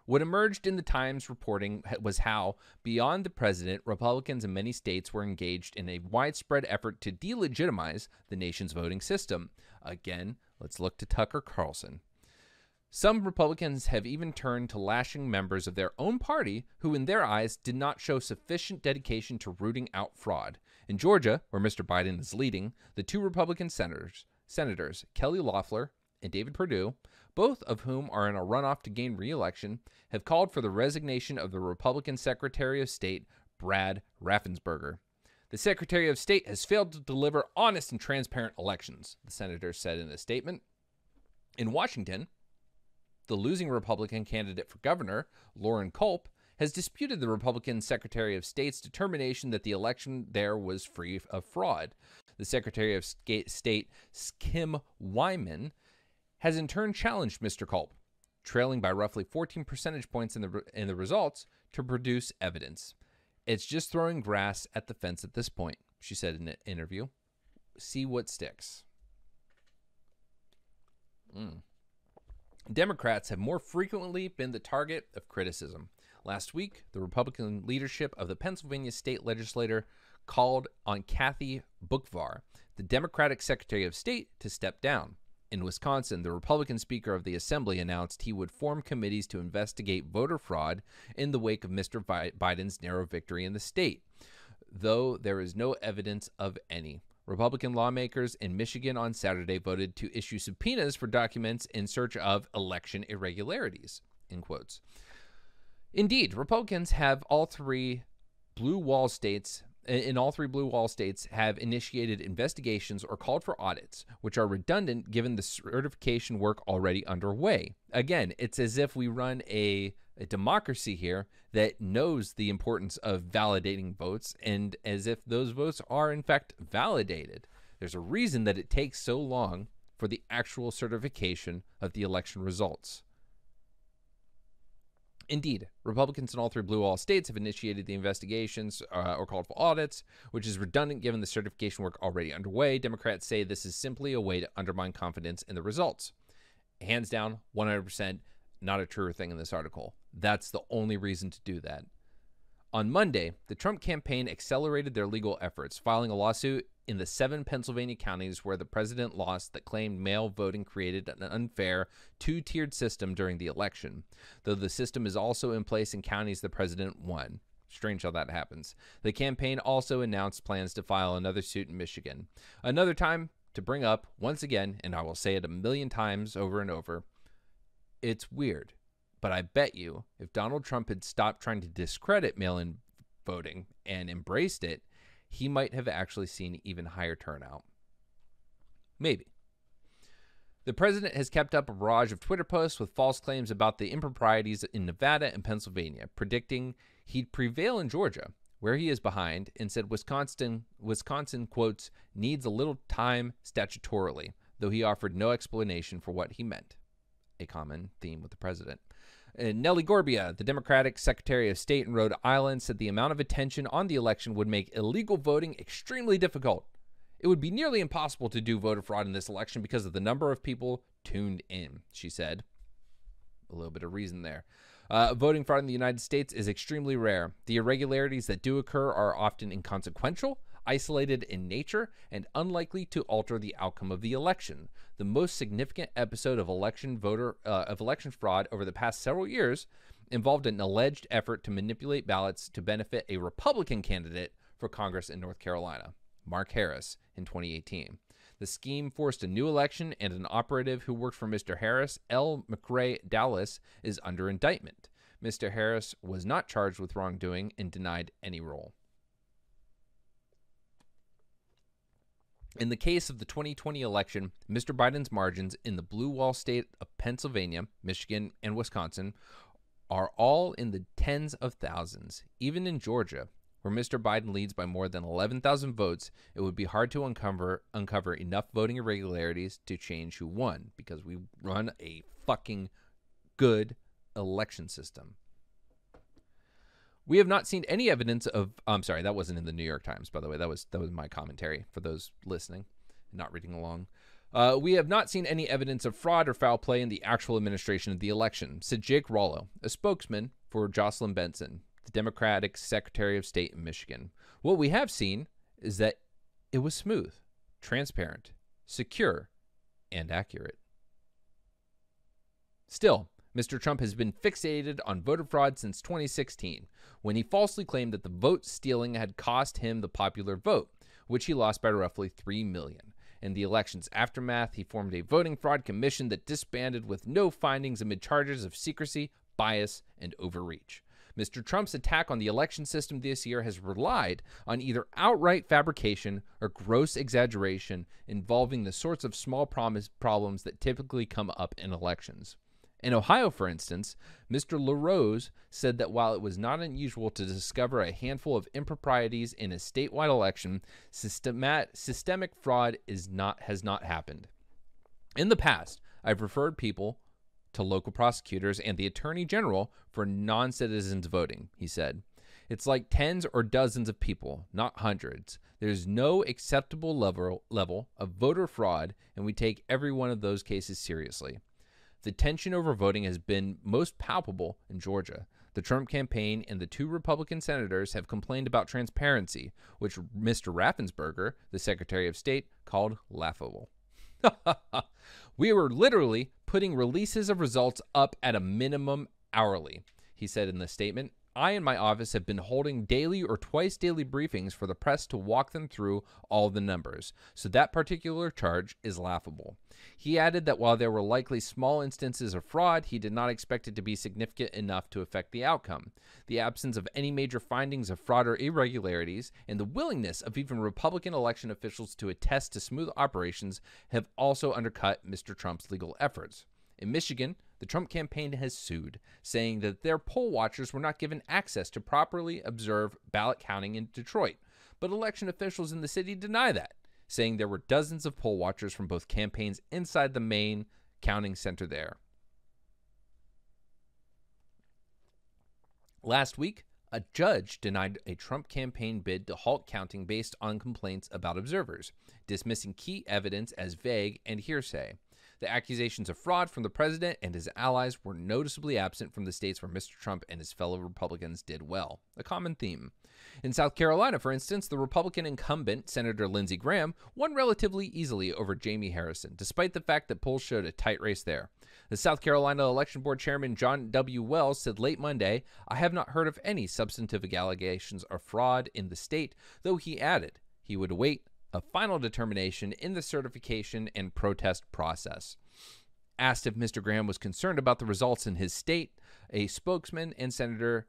What emerged in the Times reporting was how, beyond the president, Republicans in many states were engaged in a widespread effort to delegitimize the nation's voting system. Again, let's look to Tucker Carlson. Some Republicans have even turned to lashing members of their own party who, in their eyes, did not show sufficient dedication to rooting out fraud. In Georgia, where Mr. Biden is leading, the two Republican senators Kelly Loeffler and David Perdue, both of whom are in a runoff to gain re-election, have called for the resignation of the Republican Secretary of State, Brad Raffensperger. The Secretary of State has failed to deliver honest and transparent elections, the senators said in a statement. In Washington, the losing Republican candidate for governor, Lauren Culp, has disputed the Republican Secretary of State's determination that the election there was free of fraud. The Secretary of State, Kim Wyman, has in turn challenged Mr. Culp, trailing by roughly 14 percentage points in the results, to produce evidence. It's just throwing grass at the fence at this point, she said in an interview. See what sticks. Democrats have more frequently been the target of criticism. Last week, the Republican leadership of the Pennsylvania state legislature called on Kathy Boockvar, the Democratic Secretary of State, to step down. In Wisconsin, the Republican Speaker of the Assembly announced he would form committees to investigate voter fraud in the wake of Mr. Biden's narrow victory in the state, though there is no evidence of any. Republican lawmakers in Michigan on Saturday voted to issue subpoenas for documents in search of election irregularities, in quotes. Indeed, Republicans have all three blue wall states have initiated investigations or called for audits, which are redundant given the certification work already underway. Again, it's as if we run a democracy here that knows the importance of validating votes, and as if those votes are in fact validated. There's a reason that it takes so long for the actual certification of the election results. Indeed, Republicans in all three blue wall states have initiated the investigations or called for audits, which is redundant given the certification work already underway. Democrats say this is simply a way to undermine confidence in the results. Hands down, 100%, not a truer thing in this article. That's the only reason to do that. On Monday, the Trump campaign accelerated their legal efforts, filing a lawsuit in the 7 Pennsylvania counties where the president lost that claimed mail voting created an unfair two-tiered system during the election, though the system is also in place in counties the president won. Strange how that happens. The campaign also announced plans to file another suit in Michigan. Another time to bring up, once again, and I will say it a million times over and over, it's weird, but I bet you if Donald Trump had stopped trying to discredit mail-in voting and embraced it, he might have actually seen even higher turnout. Maybe. The president has kept up a barrage of Twitter posts with false claims about the improprieties in Nevada and Pennsylvania, predicting he'd prevail in Georgia, where he is behind, and said Wisconsin, quotes, needs a little time statutorily, though he offered no explanation for what he meant. A common theme with the president. Nellie Gorbea, the Democratic Secretary of State in Rhode Island, said the amount of attention on the election would make illegal voting extremely difficult. It would be nearly impossible to do voter fraud in this election because of the number of people tuned in, she said. A little bit of reason there. Voting fraud in the United States is extremely rare. The irregularities that do occur are often inconsequential, isolated in nature, and unlikely to alter the outcome of the election. The most significant episode of election fraud over the past several years involved an alleged effort to manipulate ballots to benefit a Republican candidate for Congress in North Carolina, Mark Harris, in 2018. The scheme forced a new election, and an operative who worked for Mr. Harris, L. McRae Dallas, is under indictment. Mr. Harris was not charged with wrongdoing and denied any role. In the case of the 2020 election, Mr. Biden's margins in the blue wall state of Pennsylvania, Michigan, and Wisconsin are all in the tens of thousands. Even in Georgia, where Mr. Biden leads by more than 11,000 votes, it would be hard to uncover enough voting irregularities to change who won, because we run a fucking good election system. We have not seen any evidence of... I'm sorry, that wasn't in the New York Times, by the way. That was my commentary for those listening, not reading along. We have not seen any evidence of fraud or foul play in the actual administration of the election, said Jake Rollo, a spokesman for Jocelyn Benson, the Democratic Secretary of State in Michigan. What we have seen is that it was smooth, transparent, secure, and accurate. Still, Mr. Trump has been fixated on voter fraud since 2016, when he falsely claimed that the vote stealing had cost him the popular vote, which he lost by roughly 3 million. In the election's aftermath, he formed a voting fraud commission that disbanded with no findings amid charges of secrecy, bias, and overreach. Mr. Trump's attack on the election system this year has relied on either outright fabrication or gross exaggeration involving the sorts of small problems that typically come up in elections. In Ohio, for instance, Mr. LaRose said that while it was not unusual to discover a handful of improprieties in a statewide election, systemic fraud has not happened. In the past, I've referred people to local prosecutors and the attorney general for non-citizens voting, he said. It's like tens or dozens of people, not hundreds. There's no acceptable level of voter fraud, and we take every one of those cases seriously. The tension over voting has been most palpable in Georgia. The Trump campaign and the 2 Republican senators have complained about transparency, which Mr. Raffensperger, the Secretary of State, called laughable. We were literally putting releases of results up at a minimum hourly, he said in the statement. I and my office have been holding daily or twice daily briefings for the press to walk them through all the numbers, so that particular charge is laughable. He added that while there were likely small instances of fraud, he did not expect it to be significant enough to affect the outcome. The absence of any major findings of fraud or irregularities, and the willingness of even Republican election officials to attest to smooth operations have also undercut Mr. Trump's legal efforts. In Michigan, the Trump campaign has sued, saying that their poll watchers were not given access to properly observe ballot counting in Detroit. But election officials in the city deny that, saying there were dozens of poll watchers from both campaigns inside the main counting center there. Last week, a judge denied a Trump campaign bid to halt counting based on complaints about observers, dismissing key evidence as vague and hearsay. The accusations of fraud from the president and his allies were noticeably absent from the states where Mr. Trump and his fellow Republicans did well, a common theme. In South Carolina, for instance, the Republican incumbent, Senator Lindsey Graham, won relatively easily over Jamie Harrison, despite the fact that polls showed a tight race there. The South Carolina Election Board Chairman John W. Wells said late Monday, I have not heard of any substantive allegations of fraud in the state, though he added he would await a final determination in the certification and protest process. Asked if Mr. Graham was concerned about the results in his state, a spokesman said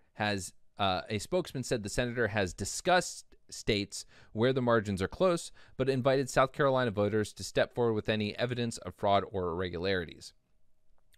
the senator has discussed states where the margins are close, but invited South Carolina voters to step forward with any evidence of fraud or irregularities.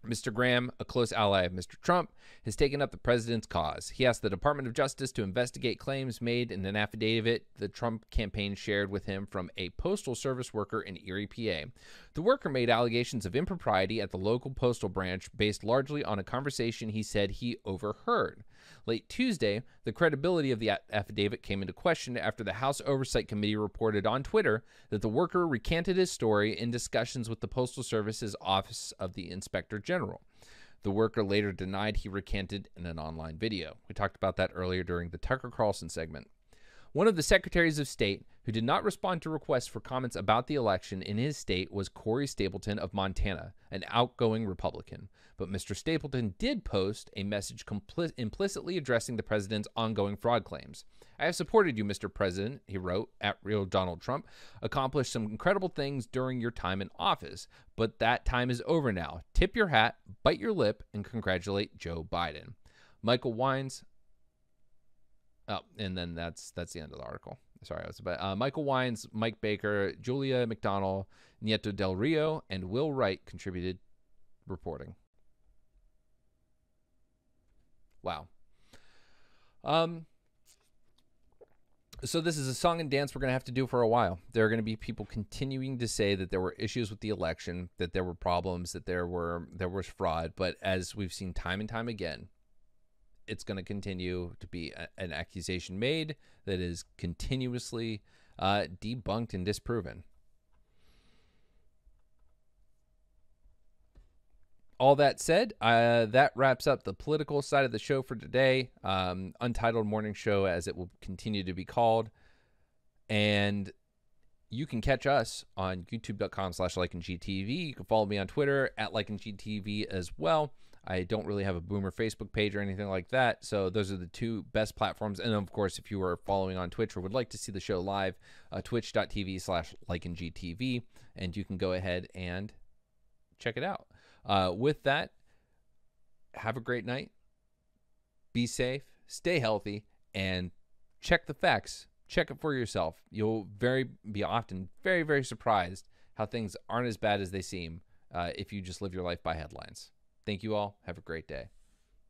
Mr. Graham, a close ally of Mr. Trump, has taken up the president's cause. He asked the Department of Justice to investigate claims made in an affidavit the Trump campaign shared with him from a postal service worker in Erie, PA. The worker made allegations of impropriety at the local postal branch based largely on a conversation he said he overheard. Late Tuesday, the credibility of the affidavit came into question after the House Oversight Committee reported on Twitter that the worker recanted his story in discussions with the Postal Service's Office of the Inspector General. The worker later denied he recanted in an online video. We talked about that earlier during the Tucker Carlson segment. One of the secretaries of state who did not respond to requests for comments about the election in his state was Corey Stapleton of Montana, an outgoing Republican. But Mr. Stapleton did post a message implicitly addressing the president's ongoing fraud claims. I have supported you, Mr. President, he wrote, at real Donald Trump, accomplished some incredible things during your time in office, but that time is over now. Tip your hat, bite your lip, and congratulate Joe Biden. Michael Wines. Oh, and then that's the end of the article. Sorry, I was about Michael Wines, Mike Baker, Julia McDonnell, Nieto Del Rio, and Will Wright contributed reporting. Wow. So this is a song and dance we're going to have to do for a while. There are going to be people continuing to say that there were issues with the election, that there were problems, that there was fraud. But as we've seen time and time again, it's going to continue to be an accusation made that is continuously debunked and disproven. all that said, that wraps up the political side of the show for today. Untitled Morning Show, as it will continue to be called. And you can catch us on youtube.com/LikeandGTV. You can follow me on Twitter @LikeandGTV as well. I don't really have a Boomer Facebook page or anything like that. So those are the two best platforms. And of course, if you are following on Twitch or would like to see the show live, twitch.tv/LikeandGTV. And you can go ahead and check it out. With that, have a great night. Be safe, stay healthy, and check the facts. Check it for yourself. You'll be often very, very surprised how things aren't as bad as they seem if you just live your life by headlines. Thank you all. Have a great day.